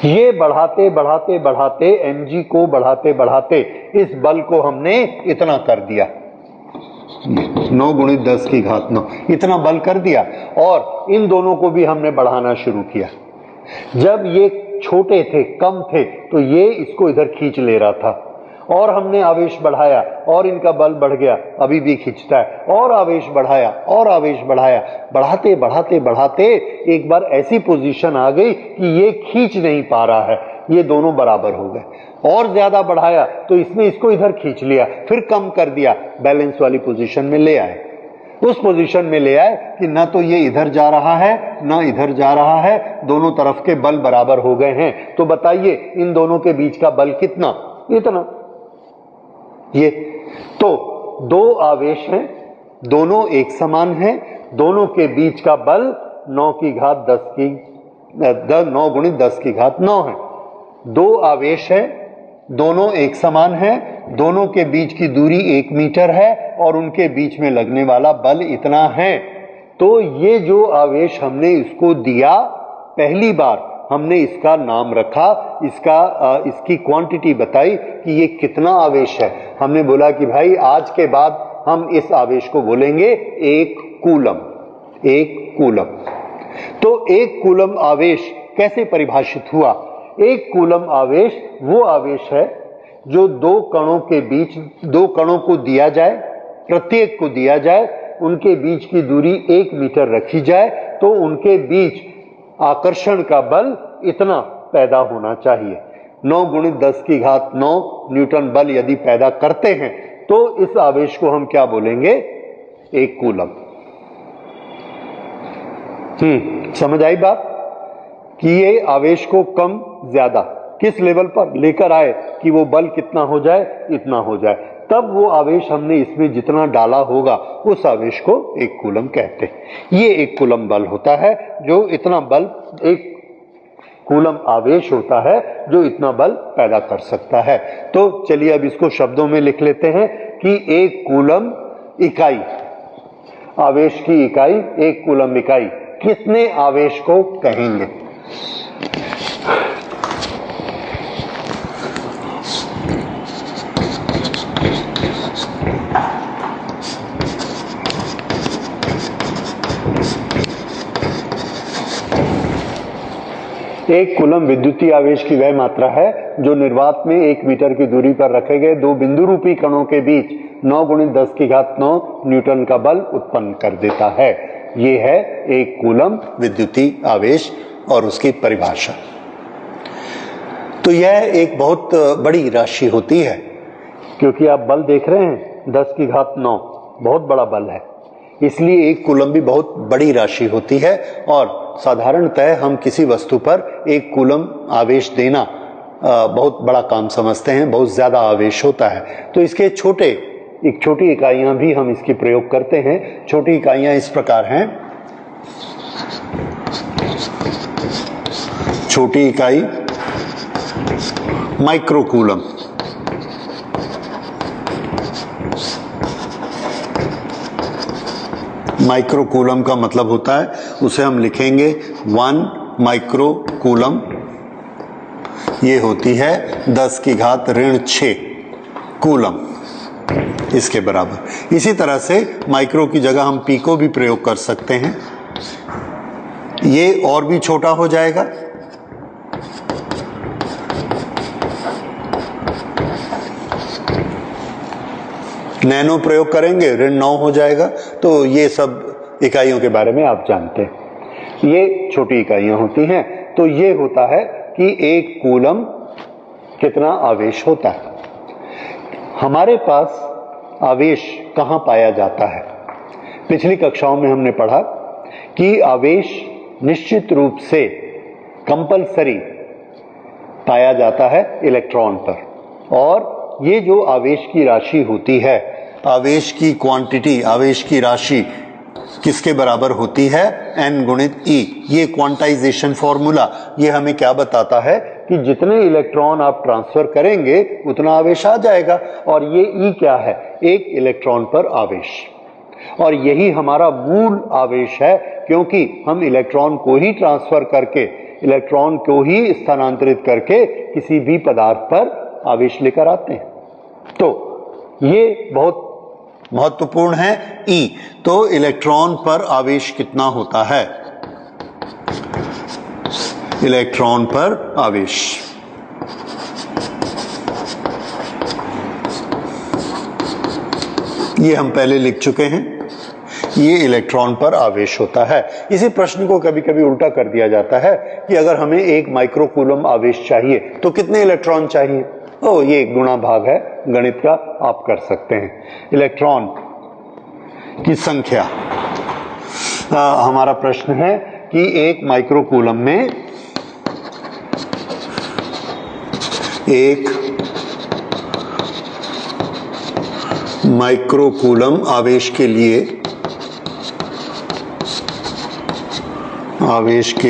ये बढ़ाते बढ़ाते बढ़ाते mg को बढ़ाते बढ़ाते इस बल को हमने इतना कर दिया, 9 गुणित 10 की घात 9, इतना बल कर दिया। और इन दोनों को भी हमने बढ़ाना शुरू किया। जब ये छोटे थे, कम थे, तो ये इसको इधर खींच ले रहा था और हमने आवेश बढ़ाया और इनका बल बढ़ गया, अभी भी खींचता है, और आवेश बढ़ाया और आवेश बढ़ाया। बढ़ाते बढ़ाते बढ़ाते एक बार ऐसी पोजीशन आ गई कि ये खींच नहीं पा रहा है, ये दोनों बराबर हो गए। और ज्यादा बढ़ाया तो इसने इसको इधर खींच लिया, फिर कम कर दिया, बैलेंस वाली पोजीशन में ले आए। उस पोजीशन में ले आए कि ना तो ये इधर जा रहा है ना इधर जा रहा है, दोनों तरफ के बल बराबर हो गए हैं। तो बताइए इन दोनों के बीच का बल कितना? इतना। ये तो दो आवेश हैं, दोनों एक समान हैं, दोनों के बीच का बल 9 गुणित 10 की घात 9 है। दो आवेश है, दोनों एक समान है, दोनों के बीच की दूरी 1 मीटर है और उनके बीच में लगने वाला बल इतना है। तो ये जो आवेश हमने इसको दिया, पहली बार हमने इसका नाम रखा, इसकी क्वांटिटी बताई कि ये कितना आवेश है। हमने बोला कि भाई आज के बाद हम इस आवेश को बोलेंगे 1 कूलम। 1 कूलम। तो 1 कूलम आवेश कैसे परिभाषित हुआ? 1 कूलम आवेश वो आवेश है जो दो कणों को दिया जाए, प्रत्येक को दिया जाए, उनके बीच की दूरी 1 मीटर रखी जाए, तो उनके बीच आकर्षण का बल इतना पैदा होना चाहिए। 9 गुणित 10 की घात 9 न्यूटन बल यदि पैदा करते हैं तो इस आवेश को हम क्या बोलेंगे? 1 कूलम। समझ आई बात? कि ये आवेश को कम ज्यादा किस लेवल पर लेकर आए कि वो बल कितना हो जाए? इतना हो जाए। तब वो आवेश हमने इसमें जितना डाला होगा उस आवेश को 1 कूलम कहते हैं। ये 1 कूलम बल होता है, जो इतना बल, 1 कूलम आवेश होता है जो इतना बल पैदा कर सकता है। तो चलिए अब इसको शब्दों में लिख लेते हैं कि 1 कूलम इकाई, आवेश की इकाई 1 कूलम इकाई कितने आवेश को कहेंगे? एक कूलम विद्युतीय आवेश की वह मात्रा है जो निर्वात में 1 मीटर की दूरी पर रखे गए दो बिंदु रूपी कणों के बीच 9 गुणित 10 की घात 9 न्यूटन का बल उत्पन्न कर देता है। ये है 1 कूलम विद्युतीय आवेश और उसकी परिभाषा। तो यह एक बहुत बड़ी राशि होती है, क्योंकि आप बल देख रहे हैं 10 की घात 9 बहुत बड़ा बल है, इसलिए एक कूलम भी बहुत बड़ी राशि होती है। और साधारणतः हम किसी वस्तु पर एक कूलम आवेश देना बहुत बड़ा काम समझते हैं, बहुत ज्यादा आवेश होता है। तो इसके छोटी इकाइयां भी हम इसकी प्रयोग करते हैं। छोटी इकाइयां इस प्रकार हैं। छोटी इकाई माइक्रोकूलम, माइक्रोकूलम का मतलब होता है, उसे हम लिखेंगे 1 माइक्रोकूलम, ये होती है 10 की घात ऋण 6 कूलम, इसके बराबर। इसी तरह से माइक्रो की जगह हम पीको भी प्रयोग कर सकते हैं, ये और भी छोटा हो जाएगा। नैनो प्रयोग करेंगे ऋण 9 हो जाएगा। तो ये सब इकाइयों के बारे में आप जानते हैं, ये छोटी इकाइयां होती हैं। तो ये होता है कि एक कूलम कितना आवेश होता है। हमारे पास आवेश कहाँ पाया जाता है? पिछली कक्षाओं में हमने पढ़ा कि आवेश निश्चित रूप से कंपलसरी पाया जाता है इलेक्ट्रॉन पर, और ये जो आवेश की राशि होती है, आवेश की क्वांटिटी, आवेश की राशि किसके बराबर होती है? n गुणित E। ये क्वांटाइजेशन फॉर्मूला ये हमें क्या बताता है कि जितने इलेक्ट्रॉन आप ट्रांसफर करेंगे उतना आवेश आ जाएगा। और ये E क्या है? एक इलेक्ट्रॉन पर आवेश। और यही हमारा मूल आवेश है, क्योंकि हम इलेक्ट्रॉन को ही ट्रांसफर करके, इलेक्ट्रॉन को ही स्थानांतरित करके किसी भी पदार्थ पर आवेश लेकर आते हैं। तो ये बहुत महत्वपूर्ण है E। तो इलेक्ट्रॉन पर आवेश कितना होता है? इलेक्ट्रॉन पर आवेश, ये हम पहले लिख चुके हैं, ये इलेक्ट्रॉन पर आवेश होता है। इसी प्रश्न को कभी कभी उल्टा कर दिया जाता है कि अगर हमें 1 माइक्रोकूलम आवेश चाहिए तो कितने इलेक्ट्रॉन चाहिए? ये एक गुणा भाग है गणित का, आप कर सकते हैं। इलेक्ट्रॉन की संख्या, हमारा प्रश्न है कि 1 माइक्रोकूलम में 1 माइक्रोकूलम आवेश के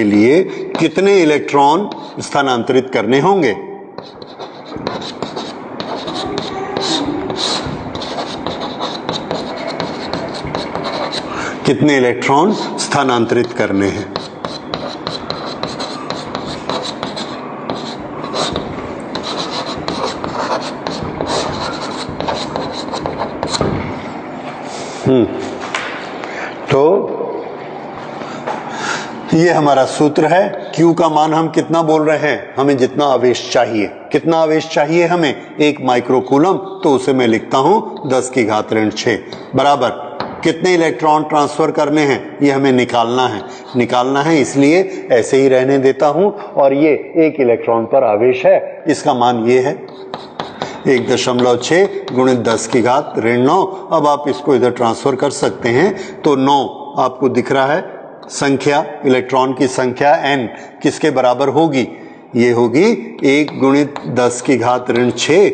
लिए कितने इलेक्ट्रॉन स्थानांतरित करने होंगे? कितने इलेक्ट्रॉन स्थानांतरित करने हैं? तो ये हमारा सूत्र है। Q का मान हम कितना बोल रहे हैं? हमें जितना आवेश चाहिए। कितना आवेश चाहिए हमें? 1 माइक्रोकूलम, तो उसे मैं लिखता हूं 10 की घात ऋण 6 बराबर कितने इलेक्ट्रॉन ट्रांसफर करने हैं, ये हमें निकालना है, इसलिए ऐसे ही रहने देता हूं। और ये 1 इलेक्ट्रॉन पर आवेश है, इसका मान ये है 1.6 गुणित 10 की घात ऋण 9। अब आप इसको इधर ट्रांसफर कर सकते हैं, तो 9 आपको दिख रहा है संख्या, इलेक्ट्रॉन की संख्या n किसके बराबर होगी? ये होगी 1 गुणित 10 की घात ऋण 6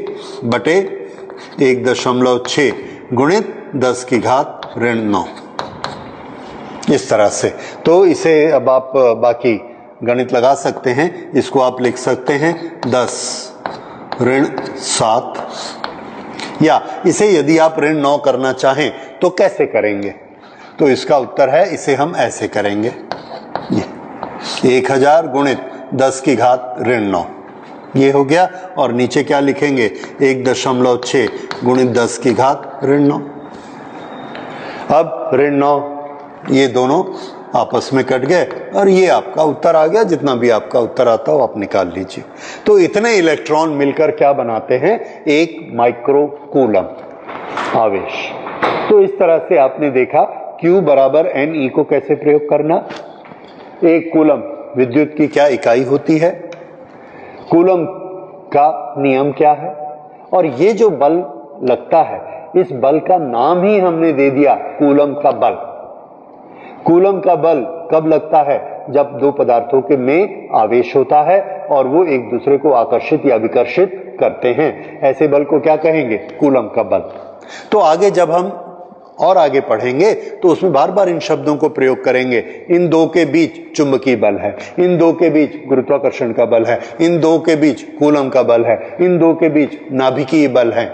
बटे 1.6 गुणित 10 की घात ऋण 9, इस तरह से। तो इसे अब आप बाकी गणित लगा सकते हैं। इसको आप लिख सकते हैं 10 ऋण 7, या इसे यदि आप ऋण 9 करना चाहें तो कैसे करेंगे? तो इसका उत्तर है, इसे हम ऐसे करेंगे, 1000 गुणित 10 की घात ऋण 9, ये हो गया। और नीचे क्या लिखेंगे? 1.6 गुणित 10 की घात ऋण 9। अब ऋण 9 ये दोनों आपस में कट गए और ये आपका उत्तर आ गया। जितना भी आपका उत्तर आता हो आप निकाल लीजिए। तो इतने इलेक्ट्रॉन मिलकर क्या बनाते हैं? 1 माइक्रोकूलम आवेश। तो इस तरह से आपने देखा Q बराबर NE को कैसे प्रयोग करना। एक कूलम विद्युत की क्या इकाई होती है? कूलम का नियम क्या है, और ये जो बल लगता है इस बल का नाम ही हमने दे दिया कूलम का बल। कूलम का बल कब लगता है? जब दो पदार्थों के में आवेश होता है और वो एक दूसरे को आकर्षित या विकर्षित करते हैं, ऐसे बल को क्या कहेंगे? कूलम का बल। तो आगे जब हम और आगे पढ़ेंगे तो उसमें बार बार इन शब्दों को प्रयोग करेंगे। इन दो के बीच चुंबकीय बल है, इन दो के बीच गुरुत्वाकर्षण का बल है, इन दो के बीच कूलम का बल है, इन दो के बीच नाभिकीय बल है।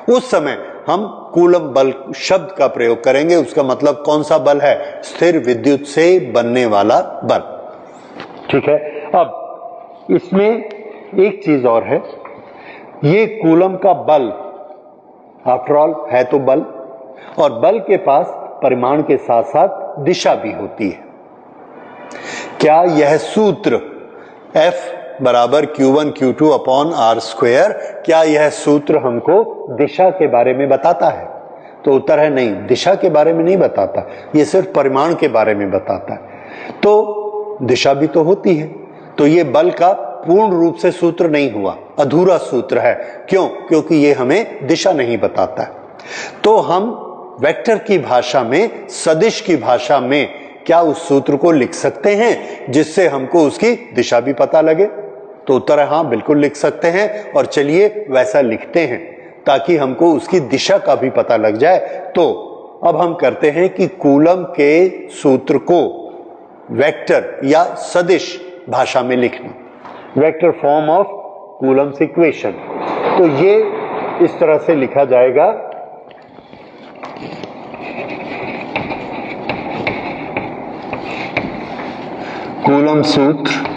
उस समय हम कूलम बल शब्द का प्रयोग करेंगे। उसका मतलब कौन सा बल है? स्थिर विद्युत से बनने वाला बल। ठीक है। अब इसमें एक चीज और है, ये कूलम का बल आफ्टर ऑल है तो बल, और बल के पास परिमाण के साथ साथ दिशा भी होती है। क्या यह सूत्र F बराबर Q1 Q2 upon R square, क्या यह सूत्र हमको दिशा के बारे में बताता है? तो उत्तर है नहीं, दिशा के बारे में नहीं बताता, ये सिर्फ परिमाण के बारे में बताता है। तो दिशा भी तो होती है, तो ये बल का पूर्ण रूप से सूत्र नहीं हुआ, अधूरा सूत्र है। क्यों? क्योंकि ये हमें दिशा नहीं बताता है। तो हम वेक्टर की भाषा में, सदिश की भाषा में क्या उस सूत्र को लिख सकते हैं जिससे हमको उसकी दिशा भी पता लगे? तो उत्तर है हाँ, बिल्कुल लिख सकते हैं। और चलिए वैसा लिखते हैं ताकि हमको उसकी दिशा का भी पता लग जाए। तो अब हम करते हैं कि कूलम के सूत्र को वेक्टर या सदिश भाषा में लिखना, vector form of Coulomb's equation. तो ये इस तरह से लिखा जाएगा, कूलम सूत्र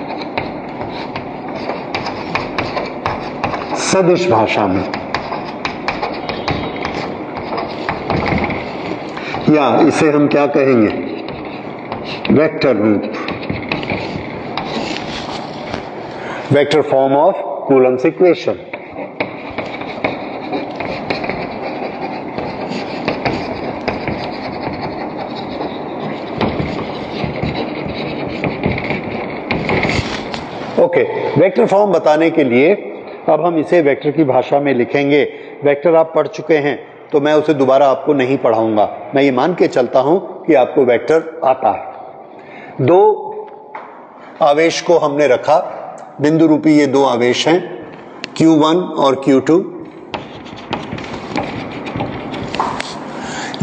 सदिश भाषा में, या इसे हम क्या कहेंगे? वेक्टर रूप, vector form of Coulomb's equation. Okay, vector form बताने के लिए अब हम इसे वेक्टर की भाषा में लिखेंगे। वेक्टर आप पढ़ चुके हैं तो मैं उसे दोबारा आपको नहीं पढ़ाऊंगा। मैं ये मान के चलता हूं कि आपको वेक्टर आता है। दो आवेश को हमने रखा, बिंदु रूपी ये दो आवेश हैं, Q1 और Q2।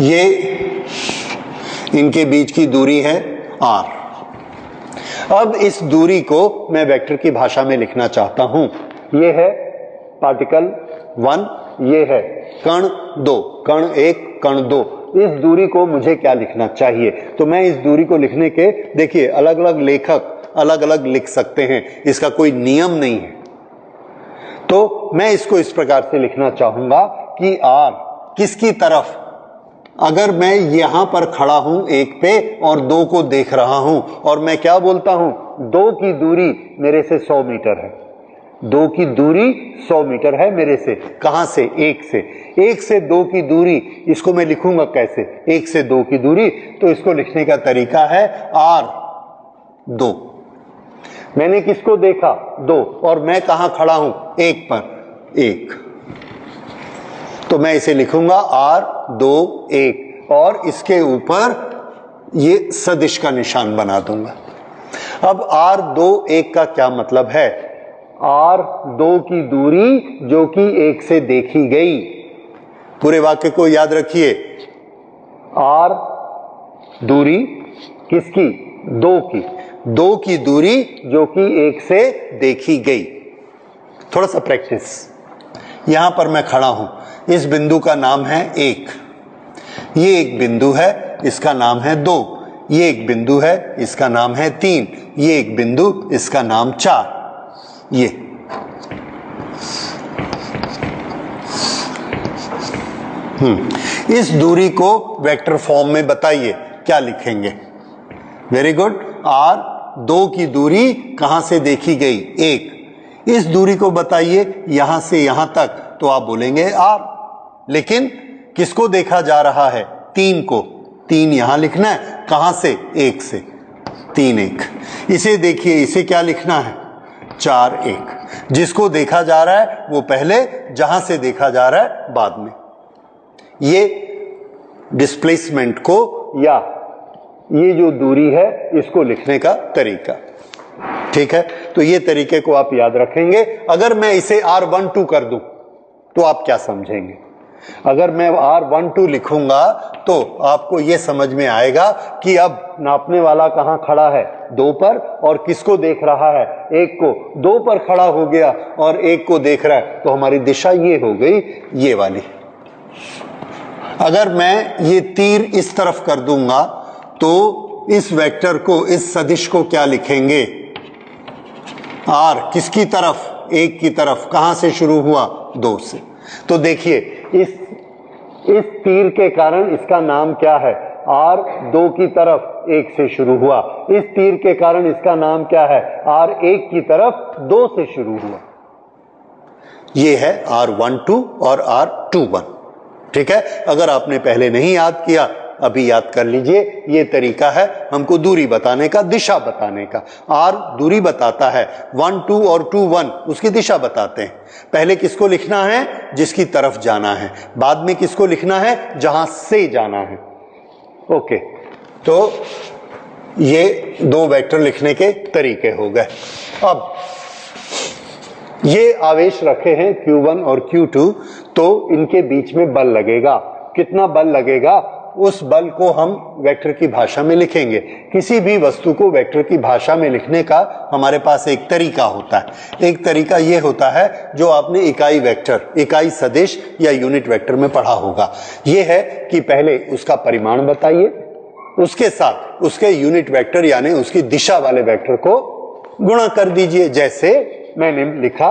ये इनके बीच की दूरी है R। अब इस दूरी को मैं वेक्टर की भाषा में लिखना चाहता हूं। ये है पार्टिकल 1, ये है कण 2, कण 1, कण 2। इस दूरी को मुझे क्या लिखना चाहिए? तो मैं इस दूरी को लिखने के, देखिए अलग अलग लेखक अलग अलग लिख सकते हैं, इसका कोई नियम नहीं है। तो मैं इसको इस प्रकार से लिखना चाहूंगा कि R किसकी तरफ, अगर मैं यहां पर खड़ा हूं 1 पे और 2 को देख रहा हूं और मैं क्या बोलता हूं, 2 की दूरी मेरे से 100 मीटर है, 2 की दूरी 100 मीटर है मेरे से। कहां से? 1 से। 1 से 2 की दूरी, इसको मैं लिखूंगा कैसे? 1 से 2 की दूरी, तो इसको लिखने का तरीका है R2। मैंने किसको देखा? 2, और मैं कहां खड़ा हूं? 1 पर, 1। तो मैं इसे लिखूंगा R2 1, और इसके ऊपर ये सदिश का निशान बना दूंगा। अब R2 1 का क्या मतलब है? R2 की दूरी जो कि 1 से देखी गई। पूरे वाक्य को याद रखिए, R दूरी किसकी? 2 की, 2 की दूरी जो कि 1 से देखी गई। थोड़ा सा प्रैक्टिस। यहां पर मैं खड़ा हूं, इस बिंदु का नाम है 1, ये एक बिंदु है, इसका नाम है 2, ये एक बिंदु है, इसका नाम है 3, ये एक बिंदु, इसका नाम 4। ये इस दूरी को वेक्टर फॉर्म में बताइए, क्या लिखेंगे? Very good. R2 की दूरी कहां से देखी गई? 1। इस दूरी को बताइए यहां से यहां तक, तो आप बोलेंगे R। लेकिन किसको देखा जा रहा है? 3 को। 3 यहां लिखना है, कहां से? 1 से। 3 1। इसे देखिए, इसे क्या लिखना है? 4 1। जिसको देखा जा रहा है वो पहले, जहां से देखा जा रहा है बाद में। ये डिस्प्लेसमेंट को या ये जो दूरी है इसको लिखने का तरीका, ठीक है। तो ये तरीके को आप याद रखेंगे। अगर मैं इसे r12 कर दूं तो आप क्या समझेंगे? अगर मैं r12 लिखूंगा तो आपको यह समझ में आएगा कि अब नापने वाला कहां खड़ा है, 2 पर, और किसको देख रहा है, 1 को। 2 पर खड़ा हो गया और 1 को देख रहा है, तो हमारी दिशा ये हो गई, ये वाली। अगर मैं ये तीर इस तरफ कर दूंगा तो इस वेक्टर को, इस सदिश को क्या लिखेंगे? r किसकी तरफ? 1 की तरफ। कहां से शुरू हुआ? 2 से। तो देखिए इस तीर के कारण इसका नाम क्या है? r 2 की तरफ 1 से शुरू हुआ। इस तीर के कारण इसका नाम क्या है? r 1 की तरफ 2 से शुरू हुआ। ये है r12 और r21, ठीक है। अगर आपने पहले नहीं याद किया, अभी याद कर लीजिए। ये तरीका है हमको दूरी बताने का, दिशा बताने का। r दूरी बताता है, 1 2 और 2 1 उसकी दिशा बताते हैं। पहले किसको लिखना है? जिसकी तरफ जाना है। बाद में किसको लिखना है? जहां से जाना है। ओके, तो ये 2 वेक्टर लिखने के तरीके हो गए। अब ये आवेश रखे हैं Q1 और Q2, तो इनके बीच में बल लगेगा। कितना बल लगेगा? उस बल को हम वेक्टर की भाषा में लिखेंगे। किसी भी वस्तु को वेक्टर की भाषा में लिखने का हमारे पास एक तरीका होता है। एक तरीका यह होता है जो आपने इकाई वेक्टर, इकाई सदिश या यूनिट वेक्टर में पढ़ा होगा। यह है कि पहले उसका परिमाण बताइए, उसके साथ उसके यूनिट वेक्टर यानी उसकी दिशा वाले वेक्टर को गुणा कर दीजिए। जैसे मैंने लिखा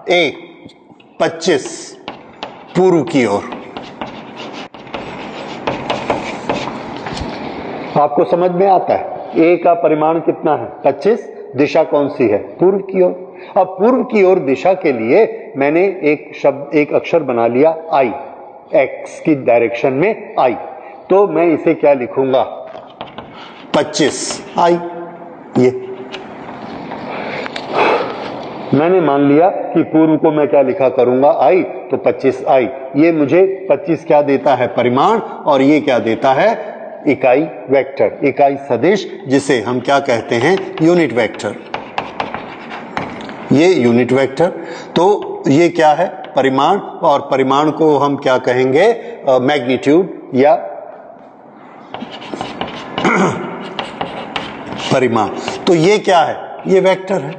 A 25 पूर्व की ओर। आपको समझ में आता है A का परिमाण कितना है? 25। दिशा कौन सी है? पूर्व की ओर। अब पूर्व की ओर दिशा के लिए मैंने एक शब्द, एक अक्षर बना लिया I, X की डायरेक्शन में I। तो मैं इसे क्या लिखूंगा? 25 I। ये मैंने मान लिया कि पूर्व को मैं क्या लिखा करूंगा? I, तो 25 I। ये मुझे 25 क्या देता है? परिमाण। और ये क्या देता है? इकाई वेक्टर, इकाई सदिश, जिसे हम क्या कहते हैं? Unit vector. ये यूनिट वेक्टर। तो ये क्या है? परिमाण। और परिमाण को हम क्या कहेंगे? मैग्नीट्यूड या परिमाण। तो ये क्या है? ये वेक्टर है।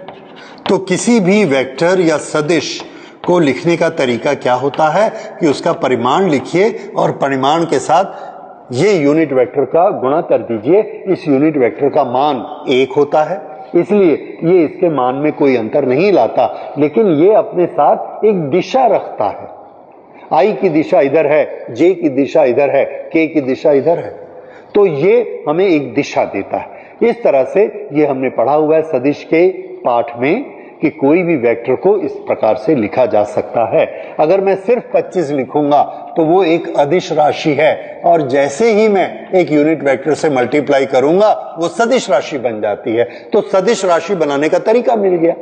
तो किसी भी वेक्टर या सदिश को लिखने का तरीका क्या होता है कि उसका परिमाण लिखिए और परिमाण के साथ ये यूनिट वेक्टर का गुणा कर दीजिए। इस यूनिट वेक्टर का मान 1 होता है, इसलिए ये इसके मान में कोई अंतर नहीं लाता, लेकिन ये अपने साथ एक दिशा रखता है। I की दिशा इधर है, J की दिशा इधर है, K की दिशा इधर है। तो ये हमें एक दिशा देता है। इस तरह से ये हमने पढ़ा हुआ है सदिश के पाठ में कि कोई भी वेक्टर को इस प्रकार से लिखा जा सकता है। अगर मैं सिर्फ 25 लिखूंगा तो वो एक अदिश राशि है, और जैसे ही मैं एक यूनिट वेक्टर से मल्टीप्लाई करूंगा वो सदिश राशि बन जाती है। तो सदिश राशि बनाने का तरीका मिल गया।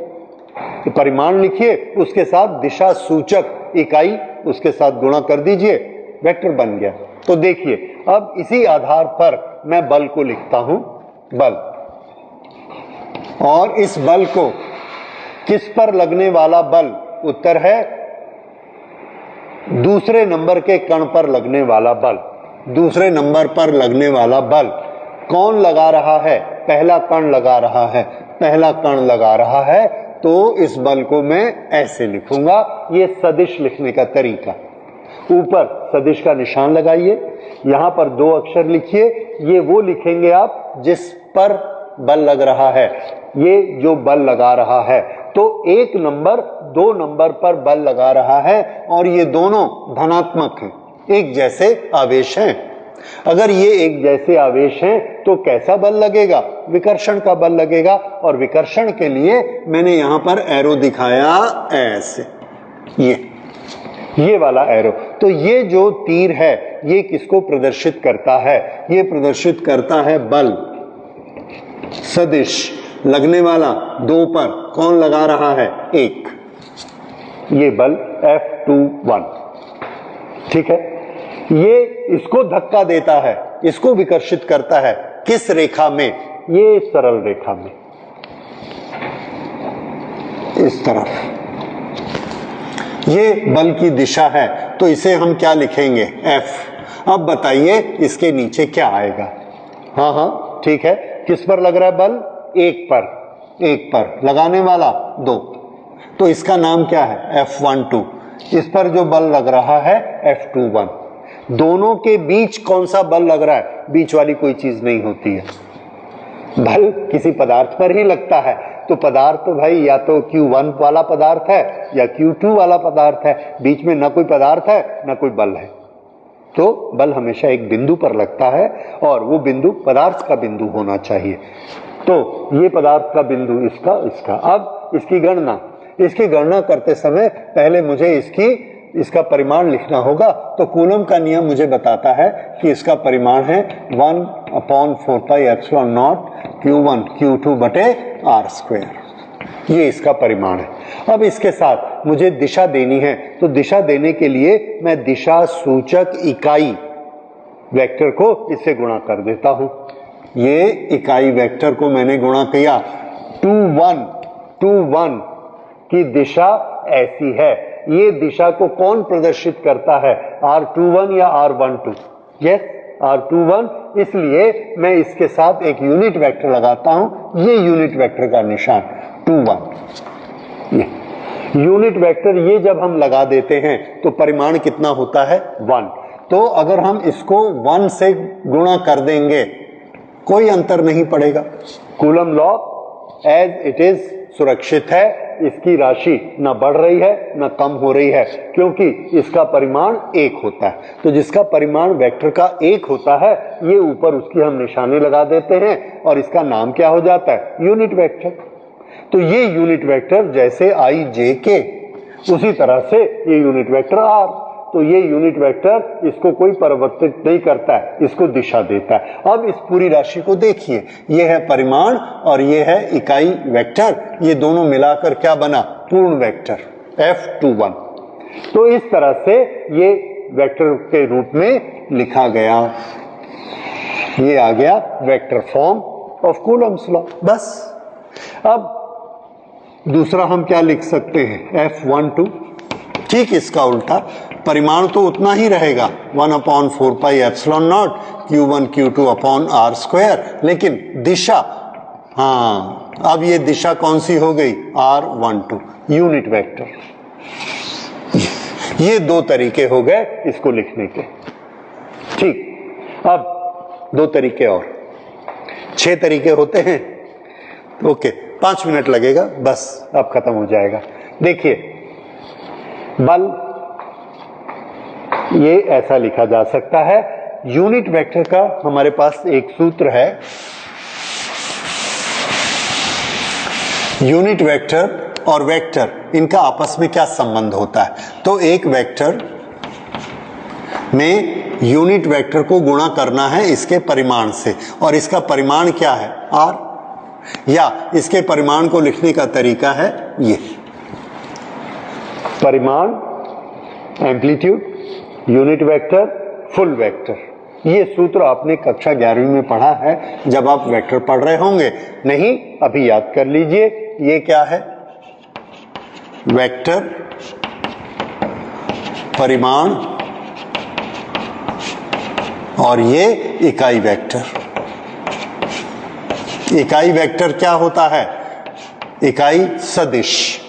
तो परिमाण लिखिए, उसके साथ दिशा सूचक इकाई उसके साथ गुणा कर दीजिए, वेक्टर बन गया। तो देखिए अब इसी आधार पर मैं बल को लिखता हूं, बल। और इस बल को किस पर लगने वाला बल? उत्तर है दूसरे नंबर के कण पर लगने वाला बल। दूसरे नंबर पर लगने वाला बल कौन लगा रहा है? पहला कण लगा रहा है। पहला कण लगा रहा है, तो इस बल को मैं ऐसे लिखूंगा। ये सदिश लिखने का तरीका। ऊपर सदिश का निशान लगाइए, यहां पर 2 अक्षर लिखिए। ये वो लिखेंगे आप जिस पर बल लग रहा है। ये जो बल लगा रहा है, तो 1 नंबर 2 नंबर पर बल लगा रहा है, और ये दोनों धनात्मक हैं, एक जैसे आवेश हैं। अगर ये एक जैसे आवेश हैं तो कैसा बल लगेगा? विकर्षण का बल लगेगा। और विकर्षण के लिए मैंने यहां पर एरो दिखाया ऐसे, ये वाला एरो। तो ये जो तीर है ये किसको प्रदर्शित करता है? ये प्रदर्शित करता है बल सदिश लगने वाला 2 पर। कौन लगा रहा है? 1। ये बल F21, ठीक है। ये इसको धक्का देता है, इसको विकर्षित करता है, किस रेखा में? ये सरल रेखा में, इस तरफ। ये बल की दिशा है, तो इसे हम क्या लिखेंगे? F। अब बताइए इसके नीचे क्या आएगा? हाँ हाँ ठीक है, किस पर लग रहा है बल? एक पर, एक पर लगाने वाला 2, तो इसका नाम क्या है? F12। इस पर जो बल लग रहा है F21। दोनों के बीच कौन सा बल लग रहा है? बीच वाली कोई चीज नहीं होती है, बल किसी पदार्थ पर ही लगता है। तो पदार्थ तो भाई या तो Q1 वाला पदार्थ है या Q2 वाला पदार्थ है, बीच में ना कोई पदार्थ है ना कोई बल है। तो बल हमेशा एक बिंदु पर लगता है और वो बिंदु पदार्थ का बिंदु होना चाहिए। तो ये पदार्थ का बिंदु इसका, इसका। अब इसकी गणना करते समय पहले मुझे इसका परिमाण लिखना होगा। तो कूलम का नियम मुझे बताता है कि इसका परिमाण है 1/4πε0 Q1 Q2 बटे r²। ये इसका परिमाण है। अब इसके साथ मुझे दिशा देनी है, तो दिशा देने के लिए मैं दिशा सूचक इकाई वेक्टर को इससे गुणा कर देता हूं। ये इकाई वेक्टर को मैंने गुणा किया, 2 1 की दिशा ऐसी है। ये दिशा को कौन प्रदर्शित करता है? R21 या R12? Yes, R21। इसलिए मैं इसके साथ एक यूनिट वेक्टर लगाता हूं। ये यूनिट वेक्टर का निशान 2 1। ये यूनिट वेक्टर ये जब हम लगा देते हैं तो परिमाण कितना होता है? 1। तो अगर हम इसको 1 से गुणा कर देंगे कोई अंतर नहीं पड़ेगा। Coulomb law as it is सुरक्षित है, इसकी राशि न बढ़ रही है न कम हो रही है, क्योंकि इसका परिमाण 1 होता है। तो जिसका परिमाण वेक्टर का 1 होता है, ये ऊपर उसकी हम निशानी लगा देते हैं और इसका नाम क्या हो जाता है? Unit vector. तो ये यूनिट वेक्टर जैसे आई जे के, उसी तरह से ये यूनिट वेक्टर आर। तो ये यूनिट वेक्टर इसको कोई परिवर्तित नहीं करता है, इसको दिशा देता है। अब इस पूरी राशि को देखिए, ये है परिमाण और ये है इकाई वेक्टर, ये दोनों मिलाकर क्या बना? पूर्ण वेक्टर F21। तो इस तरह से ये वेक्टर के रूप में लिखा गया। ये आ गया vector form of Coulomb's law. बस अब दूसरा हम क्या लिख सकते हैं? F12। ठीक इसका उल्टा, परिमाण तो उतना ही रहेगा 1/4πε0 Q1 Q2 अपॉन r², लेकिन दिशा, हाँ अब ये दिशा कौन सी हो गई? R12, unit vector. ये 2 तरीके हो गए इसको लिखने के। ठीक, अब 2 तरीके और, 6 तरीके होते हैं। ओके, 5 मिनट लगेगा बस, अब खत्म हो जाएगा। देखिए, बल ये ऐसा लिखा जा सकता है। यूनिट वेक्टर का हमारे पास एक सूत्र है। यूनिट वेक्टर और वेक्टर, इनका आपस में क्या संबंध होता है? तो एक वेक्टर में यूनिट वेक्टर को गुणा करना है इसके परिमाण से, और इसका परिमाण क्या है? r। या इसके परिमाण को लिखने का तरीका है ये, परिमाण amplitude unit vector full vector. ये सूत्र आपने कक्षा 11वीं में पढ़ा है जब आप वेक्टर पढ़ रहे होंगे, नहीं अभी याद कर लीजिए। ये क्या है? वेक्टर परिमाण और ये इकाई वेक्टर। इकाई वेक्टर क्या होता है? इकाई सदिश,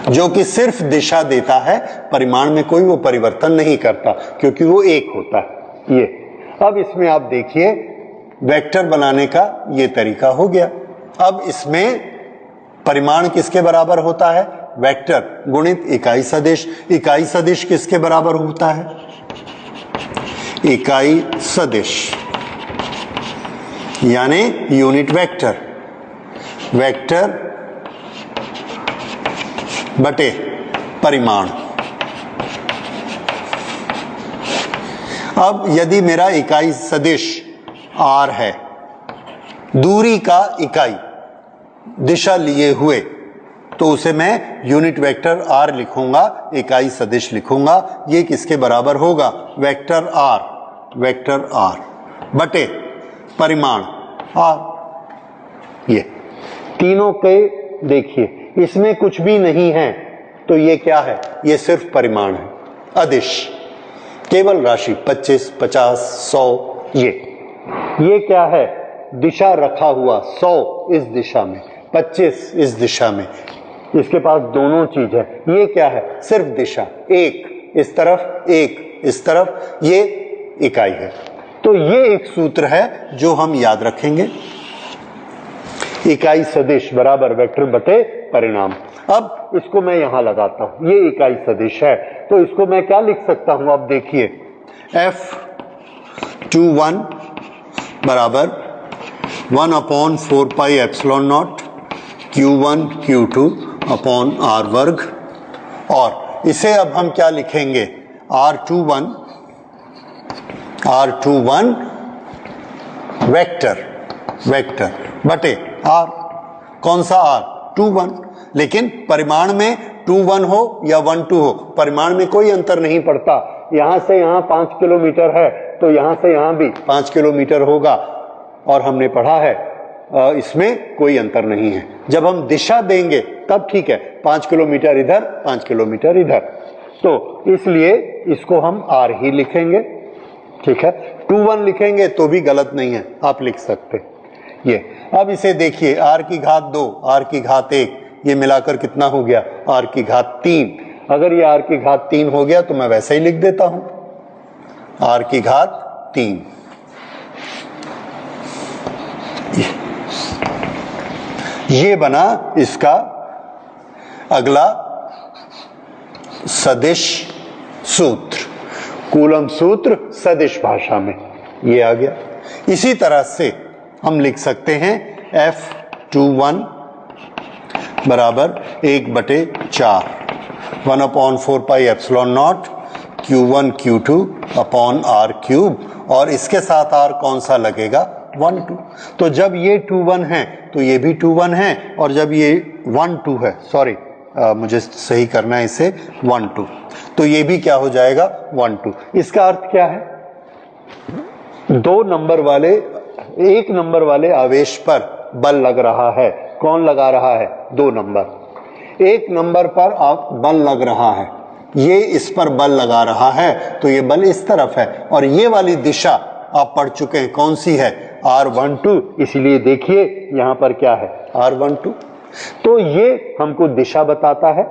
जो कि सिर्फ दिशा देता है, परिमाण में कोई वो परिवर्तन नहीं करता, क्योंकि वो 1 होता है। ये अब इसमें आप देखिए, वेक्टर बनाने का ये तरीका हो गया। अब इसमें परिमाण किसके बराबर होता है? वेक्टर गुणित इकाई सदिश। इकाई सदिश किसके बराबर होता है? इकाई सदिश यानी यूनिट वेक्टर, वेक्टर बटे परिमाण। अब यदि मेरा इकाई सदिश r है, दूरी का इकाई दिशा लिए हुए, तो उसे मैं यूनिट वेक्टर r लिखूंगा, इकाई सदिश लिखूंगा। ये किसके बराबर होगा? वेक्टर r बटे परिमाण r। ये तीनों के देखिए, इसमें कुछ भी नहीं है, तो ये क्या है? ये सिर्फ परिमाण है, अदिश, केवल राशि 25, 50, 100। ये क्या है? दिशा रखा हुआ, 100 इस दिशा में, 25 इस दिशा में, इसके पास दोनों चीज है। ये क्या है? सिर्फ दिशा, एक इस तरफ, एक इस तरफ, ये इकाई है। तो ये एक सूत्र है जो हम याद रखेंगे, इकाई सदिश बराबर वेक्टर बटे परिणाम। अब इसको मैं यहां लगाता हूं, ये इकाई सदिश है, तो इसको मैं क्या लिख सकता हूं? अब देखिए, F21 बराबर 1/4 pi epsilon not Q1 Q2 upon R वर्ग। और इसे अब हम क्या लिखेंगे? R21 वेक्टर बटे R। कौन सा R? 21। लेकिन परिमाण में 21 हो या 12 हो, परिमाण में कोई अंतर नहीं पड़ता। यहां से यहां 5 किलोमीटर है, तो यहां से यहां भी 5 किलोमीटर होगा। और हमने पढ़ा है इसमें कोई अंतर नहीं है। जब हम दिशा देंगे तब ठीक है, 5 किलोमीटर इधर, 5 किलोमीटर इधर, तो इसलिए इसको हम R ही लिखेंगे। ठीक है, 21 लिखेंगे तो भी गलत नहीं है, आप लिख सकते ये। अब इसे देखिए, R की घात 2, R की घात 1, ये मिलाकर कितना हो गया? R की घात 3। अगर ये R की घात 3 हो गया तो मैं वैसे ही लिख देता हूं, R की घात 3। ये बना इसका अगला सदिश सूत्र, कूलम सूत्र सदिश भाषा में ये आ गया। इसी तरह से हम लिख सकते हैं F21 बराबर 1/4 1/4 pi epsilon not Q1 Q2 upon R cube. और इसके साथ R कौन सा लगेगा? 1 2। तो जब ये 21 है तो ये भी 21 है, और जब ये 1 2 है, सॉरी मुझे सही करना है इसे, 1 2, तो ये भी क्या हो जाएगा? 1 2। इसका अर्थ क्या है? 1 नंबर वाले आवेश पर बल लग रहा है। कौन लगा रहा है? 2 नंबर। 1 नंबर पर बल लग रहा है, ये इस पर बल लगा रहा है, तो ये बल इस तरफ है, और ये वाली दिशा आप पढ़ चुके हैं, कौन सी है? R12। इसलिए देखिए यहां पर क्या है? R12। तो ये हमको दिशा बताता है,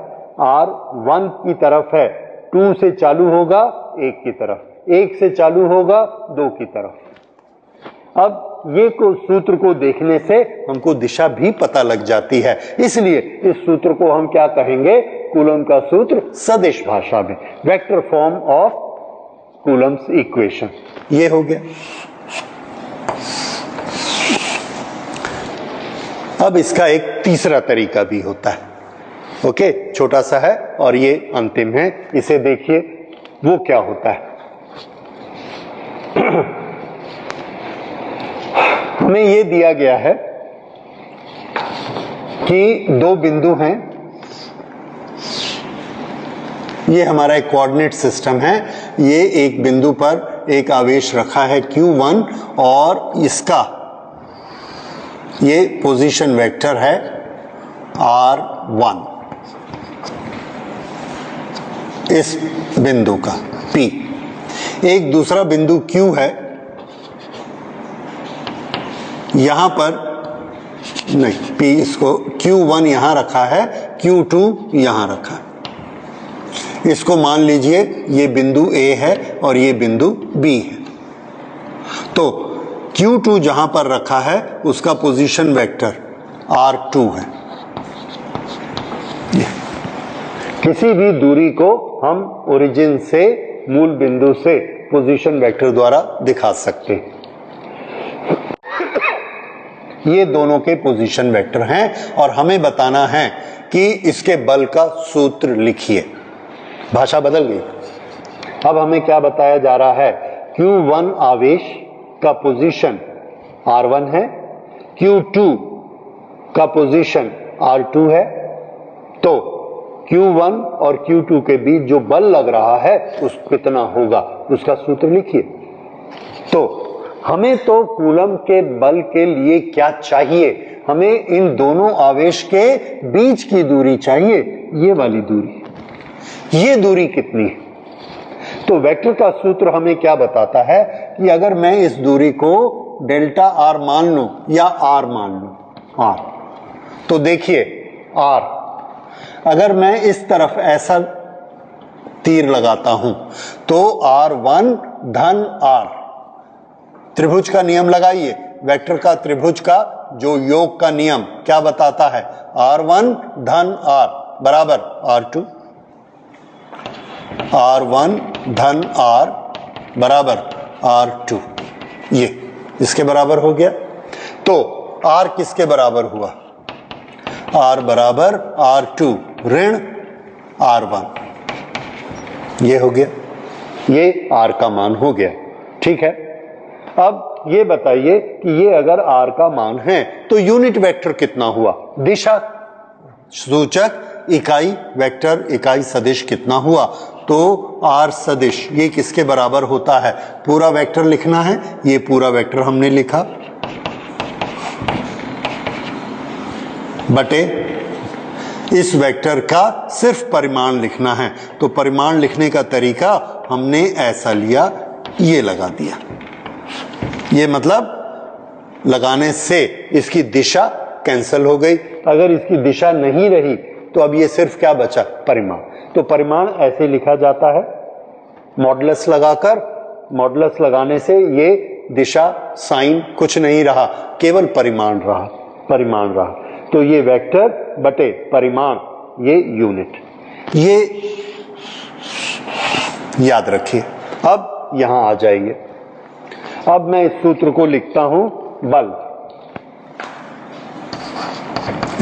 R1 की तरफ है, 2 से चालू होगा 1 की तरफ, 1 से चालू होगा 2 की तरफ। अब ये सूत्र को देखने से हमको दिशा भी पता लग जाती है, इसलिए इस सूत्र को हम क्या कहेंगे? कूलम का सूत्र सदिश भाषा में, vector form of Coulomb's equation. ये हो गया। अब इसका एक तीसरा तरीका भी होता है, ओके, छोटा सा है और ये अंतिम है। इसे देखिए, वो क्या होता है। हमें ये दिया गया है कि 2 बिंदु हैं, ये हमारा एक कोऑर्डिनेट सिस्टम है। ये एक बिंदु पर एक आवेश रखा है Q1, और इसका ये पोजीशन वेक्टर है R1, इस बिंदु का P। एक दूसरा बिंदु Q है, यहां पर नहीं, P, इसको Q1 यहां रखा है, Q2 यहां रखा है। इसको मान लीजिए ये बिंदु A है और ये बिंदु B है। तो Q2 जहां पर रखा है उसका पोजीशन वेक्टर R2 है। किसी भी दूरी को हम ओरिजिन से, मूल बिंदु से पोजीशन वेक्टर द्वारा दिखा सकते हैं। ये दोनों के पोजीशन वेक्टर हैं, और हमें बताना है कि इसके बल का सूत्र लिखिए। भाषा बदल गई। अब हमें क्या बताया जा रहा है? Q1 आवेश का पोजीशन R1 है, Q2 का पोजीशन R2 है, तो Q1 और Q2 के बीच जो बल लग रहा है उस कितना होगा, उसका सूत्र लिखिए। तो हमें तो कूलम के बल के लिए क्या चाहिए, हमें इन दोनों आवेश के बीच की दूरी चाहिए, ये वाली दूरी। ये दूरी कितनी है? तो वेक्टर का सूत्र हमें क्या बताता है कि अगर मैं इस दूरी को डेल्टा आर मान लूं या आर मान लूं, आर, तो देखिए आर, अगर मैं इस तरफ ऐसा तीर लगाता हूं तो R1 धन आर, त्रिभुज का नियम लगाइए, वेक्टर का त्रिभुज का जो योग का नियम क्या बताता है, R1 धन आर बराबर R2, R1 धन आर बराबर R2, ये इसके बराबर हो गया। तो R किसके बराबर हुआ, R बराबर R2 ऋण R1, ये हो गया, ये R का मान हो गया। ठीक है, अब ये बताइए कि ये अगर R का मान है तो यूनिट वेक्टर कितना हुआ, दिशा सूचक इकाई वेक्टर इकाई सदिश कितना हुआ, तो R सदिश ये किसके बराबर होता है, पूरा वेक्टर लिखना है, ये पूरा वेक्टर हमने लिखा बटे इस वेक्टर का सिर्फ परिमाण लिखना है, तो परिमाण लिखने का तरीका हमने ऐसा लिया, ये लगा दिया, ये मतलब लगाने से इसकी दिशा कैंसिल हो गई, अगर इसकी दिशा नहीं रही तो अब ये सिर्फ क्या बचा, परिमाण। तो परिमाण ऐसे लिखा जाता है, मॉडुलस लगाकर, मॉडुलस लगाने से ये दिशा साइन कुछ नहीं रहा, केवल परिमाण रहा, परिमाण रहा, तो ये वेक्टर बटे परिमाण, ये यूनिट, ये याद रखिए। अब यहां आ जाइए, अब मैं इस सूत्र को लिखता हूं, बल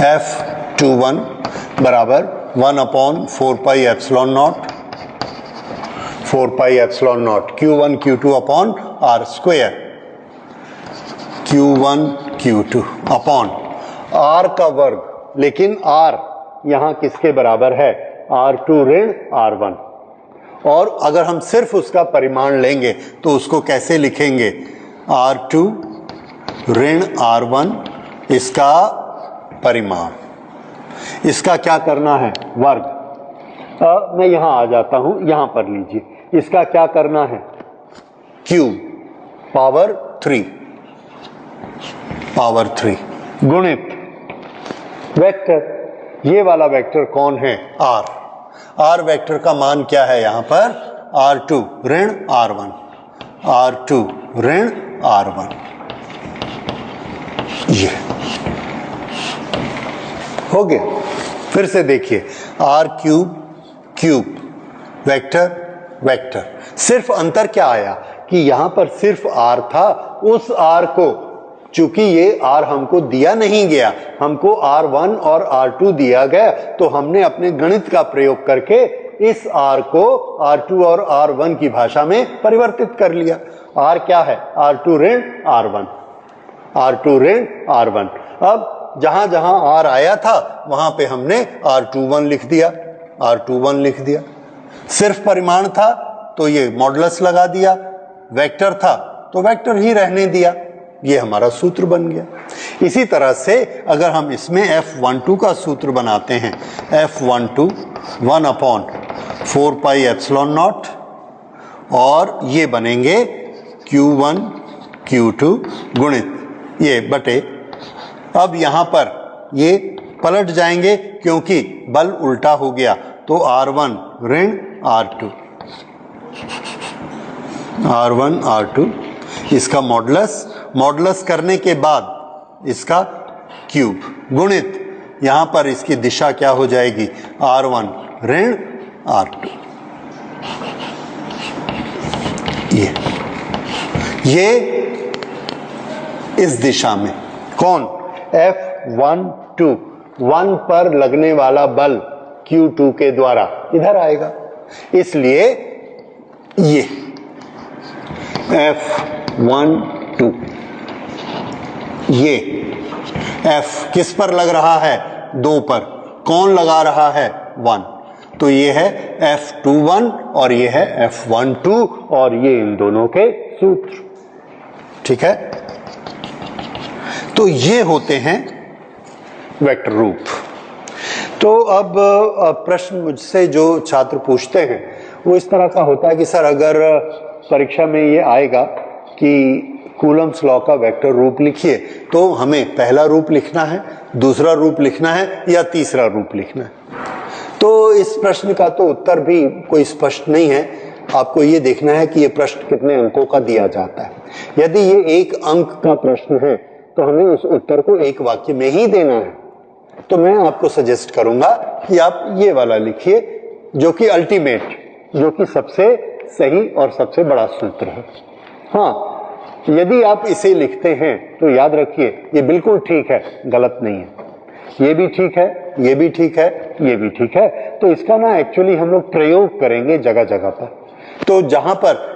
F21 बराबर 1/4 pi epsilon not, 4 pi epsilon not Q1 Q2 upon R square, Q1 Q2 upon R का वर्ग, लेकिन R यहां किसके बराबर है, R2 ऋण R1, और अगर हम सिर्फ उसका परिमाण लेंगे तो उसको कैसे लिखेंगे, R2 ऋण R1 इसका परिमाण, इसका क्या करना है, वर्ग। मैं यहां आ जाता हूं, यहां पर लीजिए, इसका क्या करना है, क्यूब पावर 3 गुणित वेक्टर, ये वाला वेक्टर कौन है, R, R वेक्टर का मान क्या है यहां पर, R2 ऋण R1, R2 ऋण R1, ये हो गया। फिर से देखिए, R cube cube vector vector, सिर्फ अंतर क्या आया कि यहां पर सिर्फ R था, उस R को चूंकि ये R हमको दिया नहीं गया, हमको R1 और R2 दिया गया, तो हमने अपने गणित का प्रयोग करके इस R को R2 और R1 की भाषा में परिवर्तित कर लिया। R क्या है, R2 ऋण R1, R2 ऋण R1। अब जहां जहां R आया था वहां पे हमने R21 लिख दिया, R21 लिख दिया, सिर्फ परिमाण था तो ये मॉडुलस लगा दिया, वेक्टर था तो वेक्टर ही रहने दिया, ये हमारा सूत्र बन गया। इसी तरह से अगर हम इसमें F12 का सूत्र बनाते हैं, F12 1/4 पाई एप्सिलॉन नॉट, और ये बनेंगे Q1 Q2 गुणित ये बटे, अब यहां पर ये पलट जाएंगे क्योंकि बल उल्टा हो गया, तो R1 ऋण R2, R1 R2 इसका मॉडुलस, मॉडुलस करने के बाद इसका क्यूब गुणित, यहां पर इसकी दिशा क्या हो जाएगी, R1 ऋण R2, ये इस दिशा में कौन, F12 1 पर लगने वाला बल Q2 के द्वारा इधर आएगा, इसलिए ये F12 ये F किस पर लग रहा है, 2 पर, कौन लगा रहा है? 1। तो ये है F21 और ये है F12 और ये इन दोनों के सूत्र। ठीक है, तो ये होते हैं वेक्टर रूप। तो अब प्रश्न मुझसे जो छात्र पूछते हैं वो इस तरह का होता है कि सर अगर परीक्षा में ये आएगा कि कूलम्स लॉ का वेक्टर रूप लिखिए, तो हमें पहला रूप लिखना है, दूसरा रूप लिखना है या तीसरा रूप लिखना है? तो इस प्रश्न का तो उत्तर भी कोई स्पष्ट नहीं है। आपको ये देखना है कि ये प्रश्न कितने अंकों का दिया जाता है। यदि ये 1 अंक का प्रश्न है तो हमें उस उत्तर को एक वाक्य में ही देना है। तो मैं आपको सजेस्ट करूंगा कि आप ये वाला लिखिए जो कि अल्टीमेट, जो कि सबसे सही और सबसे बड़ा सूत्र है। हाँ, यदि आप इसे लिखते हैं तो याद रखिए ये बिल्कुल ठीक है, गलत नहीं है। ये भी ठीक है, ये भी ठीक है, ये भी ठीक है। तो इसका ना एक्चुअली हम लोग प्रयोग करेंगे जगह जगह पर। तो जहां पर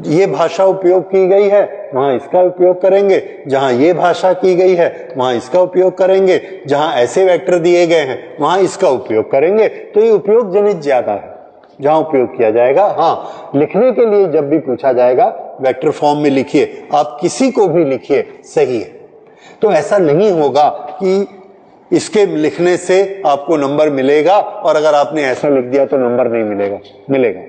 ये भाषा उपयोग की गई है वहां इसका उपयोग करेंगे, जहां ये भाषा की गई है वहां इसका उपयोग करेंगे, जहां ऐसे वेक्टर दिए गए हैं वहां इसका उपयोग करेंगे। तो ये उपयोग जनित ज्यादा है जहां उपयोग किया जाएगा। हाँ, लिखने के लिए जब भी पूछा जाएगा वेक्टर फॉर्म में लिखिए, आप किसी को भी लिखिए, सही है। तो ऐसा नहीं होगा कि इसके लिखने से आपको नंबर मिलेगा और अगर आपने ऐसा लिख दिया तो नंबर नहीं मिलेगा। मिलेगा,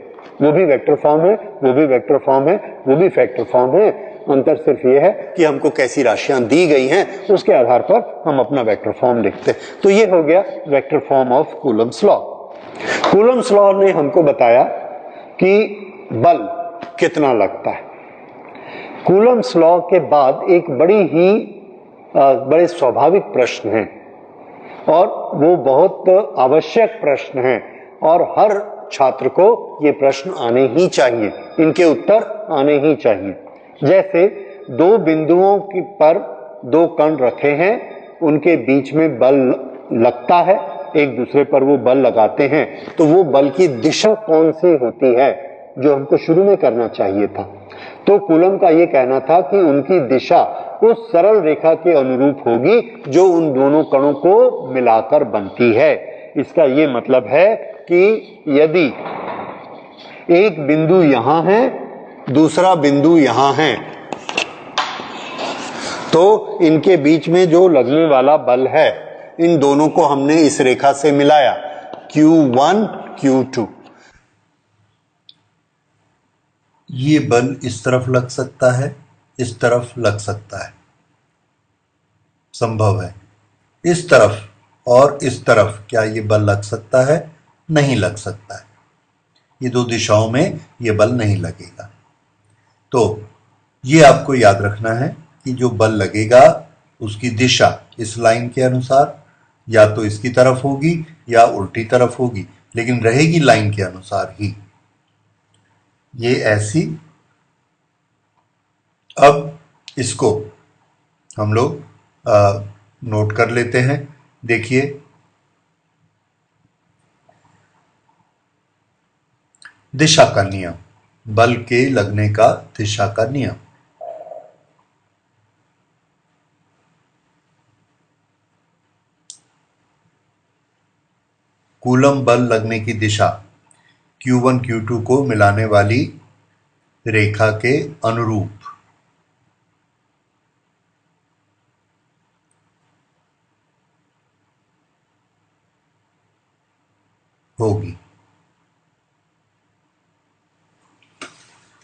वो भी वेक्टर फॉर्म है, वो भी वेक्टर फॉर्म है, वो भी फैक्टर फॉर्म है। अंतर सिर्फ ये है कि हमको कैसी राशियां दी गई हैं उसके आधार पर हम अपना वेक्टर फॉर्म लिखते हैं। तो ये हो गया vector form of Coulomb's law. Coulomb's law ने हमको बताया कि बल कितना लगता है। कूलम्स लॉ के बाद एक बड़े स्वाभाविक प्रश्न है और वो बहुत आवश्यक प्रश्न है और हर छात्र को ये प्रश्न आने ही चाहिए, इनके उत्तर आने ही चाहिए। जैसे 2 बिंदुओं पर 2 कण रखे हैं, उनके बीच में बल लगता है, एक दूसरे पर वो बल लगाते हैं, तो वो बल की दिशा कौन सी होती है जो हमको शुरू में करना चाहिए था? तो कूलम का ये कहना था कि उनकी दिशा उस सरल रेखा के अनुरूप होगी जो उन दोनों कणों को मिलाकर बनती है। इसका ये मतलब है कि यदि एक बिंदु यहां है, दूसरा बिंदु यहां है, तो इनके बीच में जो लगने वाला बल है, इन दोनों को हमने इस रेखा से मिलाया, Q1 Q2। ये बल इस तरफ लग सकता है, इस तरफ लग सकता है, संभव है। इस तरफ और इस तरफ क्या ये बल लग सकता है? नहीं लग सकता है। ये 2 दिशाओं में ये बल नहीं लगेगा। तो ये आपको याद रखना है कि जो बल लगेगा उसकी दिशा इस लाइन के अनुसार या तो इसकी तरफ होगी या उल्टी तरफ होगी, लेकिन रहेगी लाइन के अनुसार ही। ये ऐसी। अब इसको हम लोग नोट कर लेते हैं। देखिए, दिशा का नियम, बल के लगने का दिशा का नियम। कूलम बल लगने की दिशा Q1 Q2 को मिलाने वाली रेखा के अनुरूप होगी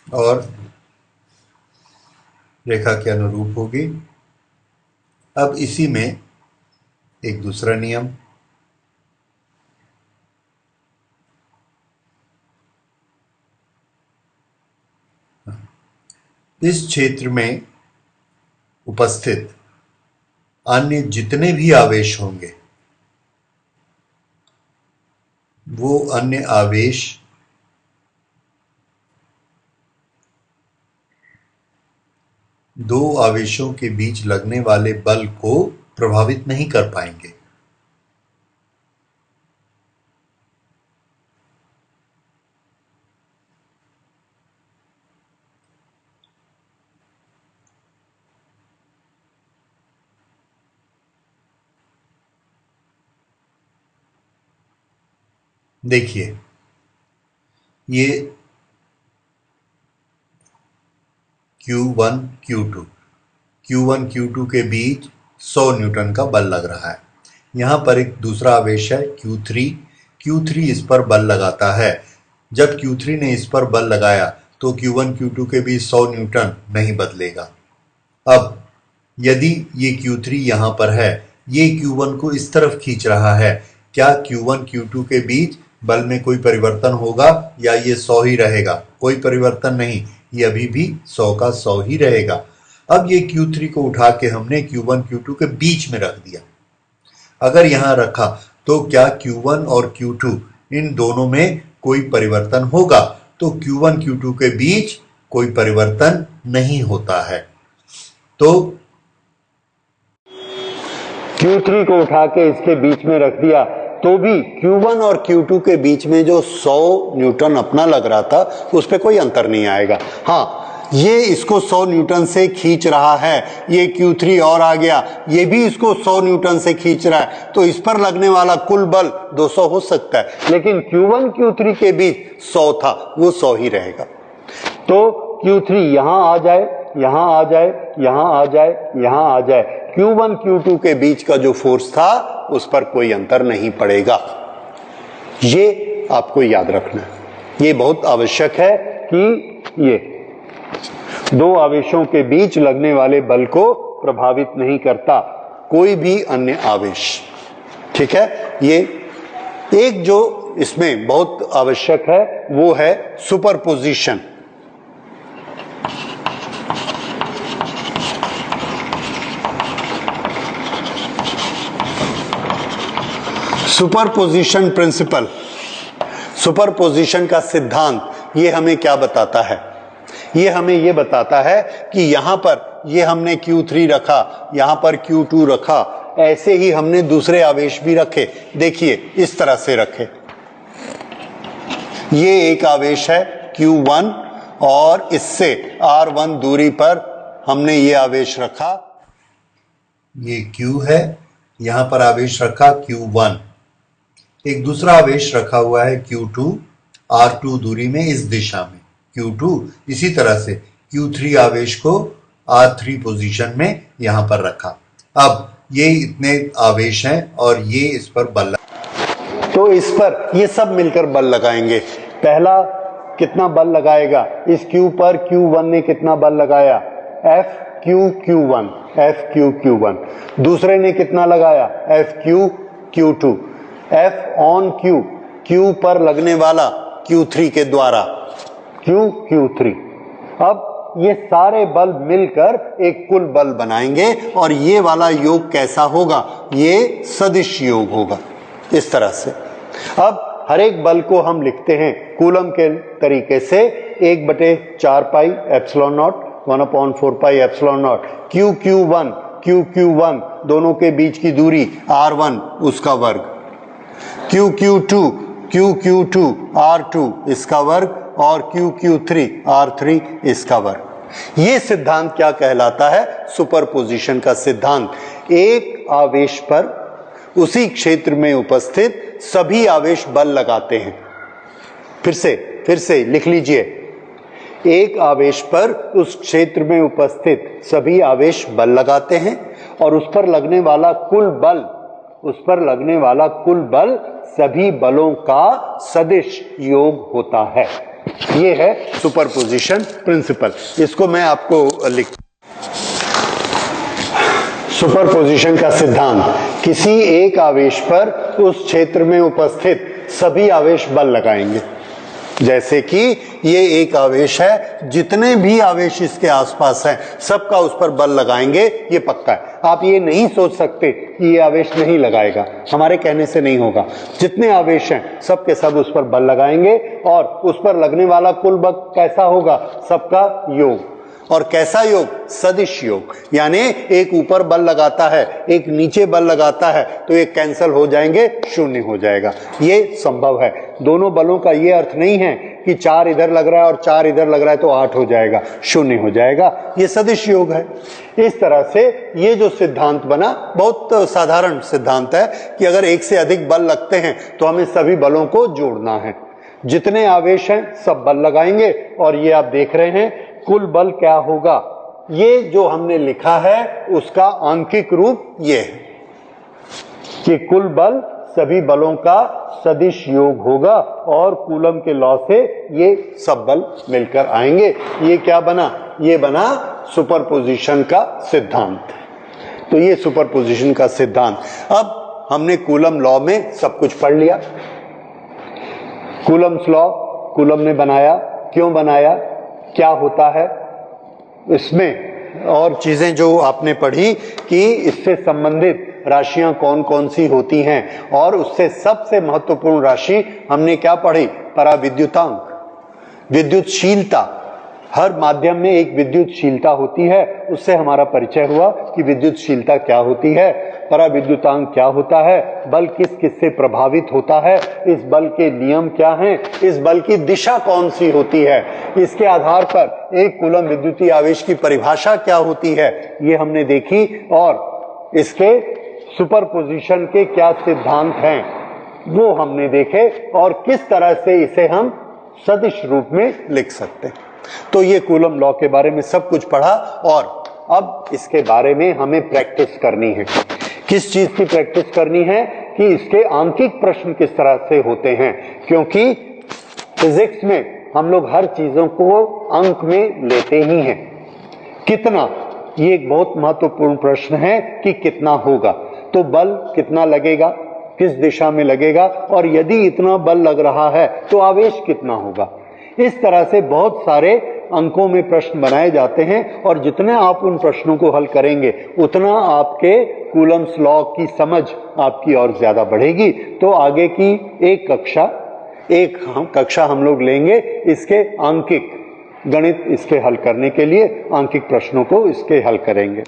और रेखा के अनुरूप होगी। अब इसी में एक दूसरा नियम, इस क्षेत्र में उपस्थित अन्य जितने भी आवेश होंगे वो अन्य आवेश दो आवेशों के बीच लगने वाले बल को प्रभावित नहीं कर पाएंगे। देखिए ये Q1 Q2 Q1 Q2 के बीच 100 न्यूटन का बल लग रहा है। यहाँ पर एक दूसरा आवेश है Q3 इस पर बल लगाता है। जब Q3 ने इस पर बल लगाया तो Q1 Q2 के बीच 100 न्यूटन नहीं बदलेगा। अब यदि ये Q3 यहाँ पर है, ये Q1 को इस तरफ खींच रहा है, क्या Q1 Q2 के बीच बल में कोई परिवर्तन होगा या ये 100 ही रहेगा? कोई परिवर्तन नहीं, ये अभी भी 100 का 100 ही रहेगा। अब ये Q3 को उठा के हमने Q1 Q2 के बीच में रख दिया। अगर यहाँ रखा तो क्या Q1 और Q2 इन दोनों में कोई परिवर्तन होगा? तो Q1 Q2 के बीच कोई परिवर्तन नहीं होता है। तो Q3 को उठा के इसके बीच में रख दिया तो भी Q1 और Q2 के बीच में जो 100 न्यूटन अपना लग रहा था उस पर कोई अंतर नहीं आएगा। हाँ, ये इसको 100 न्यूटन से खींच रहा है, ये Q3 और आ गया, ये भी इसको 100 न्यूटन से खींच रहा है, तो इस पर लगने वाला कुल बल 200 हो सकता है, लेकिन Q1 Q3 के बीच 100 था, वो 100 ही रहेगा। तो Q3 यहाँ आ जाए, यहाँ आ जाए, यहाँ आ जाए, यहाँ आ जाए, Q1 Q2 के बीच का जो फोर्स था उस पर कोई अंतर नहीं पड़ेगा। ये आपको याद रखना है, ये बहुत आवश्यक है कि ये दो आवेशों के बीच लगने वाले बल को प्रभावित नहीं करता कोई भी अन्य आवेश। ठीक है, ये एक जो इसमें बहुत आवश्यक है वो है सुपरपोजिशन। सुपरपोजिशन प्रिंसिपल, सुपरपोजिशन का सिद्धांत ये हमें क्या बताता है? ये हमें ये बताता है कि यहां पर ये हमने Q3 रखा, यहां पर Q2 रखा, ऐसे ही हमने दूसरे आवेश भी रखे। देखिए इस तरह से रखे, ये एक आवेश है Q1 और इससे R1 दूरी पर हमने ये आवेश रखा, ये Q है, यहां पर आवेश रखा Q1। एक दूसरा आवेश रखा हुआ है Q2 R2 दूरी में इस दिशा में, Q2 इसी तरह से Q3 आवेश को R3 पोजीशन में यहां पर रखा। अब ये इतने आवेश हैं और ये इस पर बल, तो इस पर ये सब मिलकर बल लगाएंगे। पहला कितना बल लगाएगा? इस Q पर Q1 ने कितना बल लगाया? FQ Q1। दूसरे ने कितना लगाया? FQ Q2। F on Q पर लगने वाला Q3 के द्वारा Q3। अब ये सारे बल मिलकर एक कुल बल बनाएंगे और ये वाला योग कैसा होगा? ये सदिश योग होगा इस तरह से। अब हर एक बल को हम लिखते हैं कूलम के तरीके से, 1/4 pi epsilon not, 1/4 pi epsilon not, Q1 दोनों के बीच की दूरी R1 उसका वर्ग, QQ2 R2 इसका वर्ग और QQ3 R3 इसका वर्ग। ये सिद्धांत क्या कहलाता है? सुपरपोजिशन का सिद्धांत। एक आवेश पर उसी क्षेत्र में उपस्थित सभी आवेश बल लगाते हैं। फिर से लिख लीजिए, एक आवेश पर उस क्षेत्र में उपस्थित सभी आवेश बल लगाते हैं और उस पर लगने वाला कुल बल सभी बलों का सदिश योग होता है। ये है सुपरपोजिशन प्रिंसिपल। इसको मैं आपको लिख, सुपरपोजिशन का सिद्धांत, किसी एक आवेश पर उस क्षेत्र में उपस्थित सभी आवेश बल लगाएंगे। जैसे कि ये एक आवेश है, जितने भी आवेश इसके आसपास हैं सबका उस पर बल लगाएंगे, ये पक्का है। आप ये नहीं सोच सकते कि ये आवेश नहीं लगाएगा, हमारे कहने से नहीं होगा। जितने आवेश हैं सब के सब उस पर बल लगाएंगे और उस पर लगने वाला कुल बल कैसा होगा? सबका योग। और कैसा योग? सदिश योग, यानी एक ऊपर बल लगाता है, एक नीचे बल लगाता है, तो ये कैंसल हो जाएंगे, शून्य हो जाएगा। ये संभव है। दोनों बलों का ये अर्थ नहीं है कि 4 इधर लग रहा है और 4 इधर लग रहा है तो 8 हो जाएगा, शून्य हो जाएगा। ये सदिश योग है। इस तरह से ये जो सिद्धांत बना, बहुत साधारण सिद्धांत है कि अगर एक से अधिक बल लगते हैं तो हमें सभी बलों को जोड़ना है। जितने आवेश हैं सब बल लगाएंगे और ये आप देख रहे हैं कुल बल क्या होगा। ये जो हमने लिखा है उसका आंकिक रूप ये है कि कुल बल सभी बलों का सदिश योग होगा और कूलम के लॉ से ये सब बल मिलकर आएंगे। ये क्या बना? ये बना सुपरपोजिशन का सिद्धांत। तो ये सुपरपोजिशन का सिद्धांत। अब हमने कूलम लॉ में सब कुछ पढ़ लिया। कूलम्स लॉ कूलम ने बनाया, क्यों बनाया, क्या होता है इसमें, और चीजें जो आपने पढ़ी कि इससे संबंधित राशियां कौन कौन सी होती हैं, और उससे सबसे महत्वपूर्ण राशि हमने क्या पढ़ी? पराविद्युतांक, विद्युतशीलता। हर माध्यम में एक विद्युतशीलता होती है, उससे हमारा परिचय हुआ कि विद्युतशीलता क्या होती है, पराविद्युतांक क्या होता है, बल किस किस से प्रभावित होता है, इस बल के नियम क्या हैं, इस बल की दिशा कौन सी होती है, इसके आधार पर एक कूलम विद्युतीय आवेश की परिभाषा क्या होती है, ये हमने देखी। और इसके सुपरपोजिशन के क्या सिद्धांत हैं वो हमने देखे, और किस तरह से इसे हम सदिश रूप में लिख सकते हैं। तो ये कूलम लॉ के बारे में सब कुछ पढ़ा, और अब इसके बारे में हमें प्रैक्टिस करनी है। किस चीज की प्रैक्टिस करनी है? कि इसके आंकिक प्रश्न किस तरह से होते हैं, क्योंकि फिजिक्स में हम लोग हर चीजों को अंक में लेते ही हैं। कितना, ये एक बहुत महत्वपूर्ण प्रश्न है कि कितना होगा, तो बल कितना लगेगा, किस दिशा में लगेगा, और यदि इतना बल लग रहा है तो आवेश कितना होगा। इस तरह से बहुत सारे अंकों में प्रश्न बनाए जाते हैं, और जितने आप उन प्रश्नों को हल करेंगे उतना आपके कूलम्स लॉ की समझ आपकी और ज्यादा बढ़ेगी। तो आगे की एक कक्षा हम लोग लेंगे इसके आंकिक गणित, इसके हल करने के लिए आंकिक प्रश्नों को इसके हल करेंगे।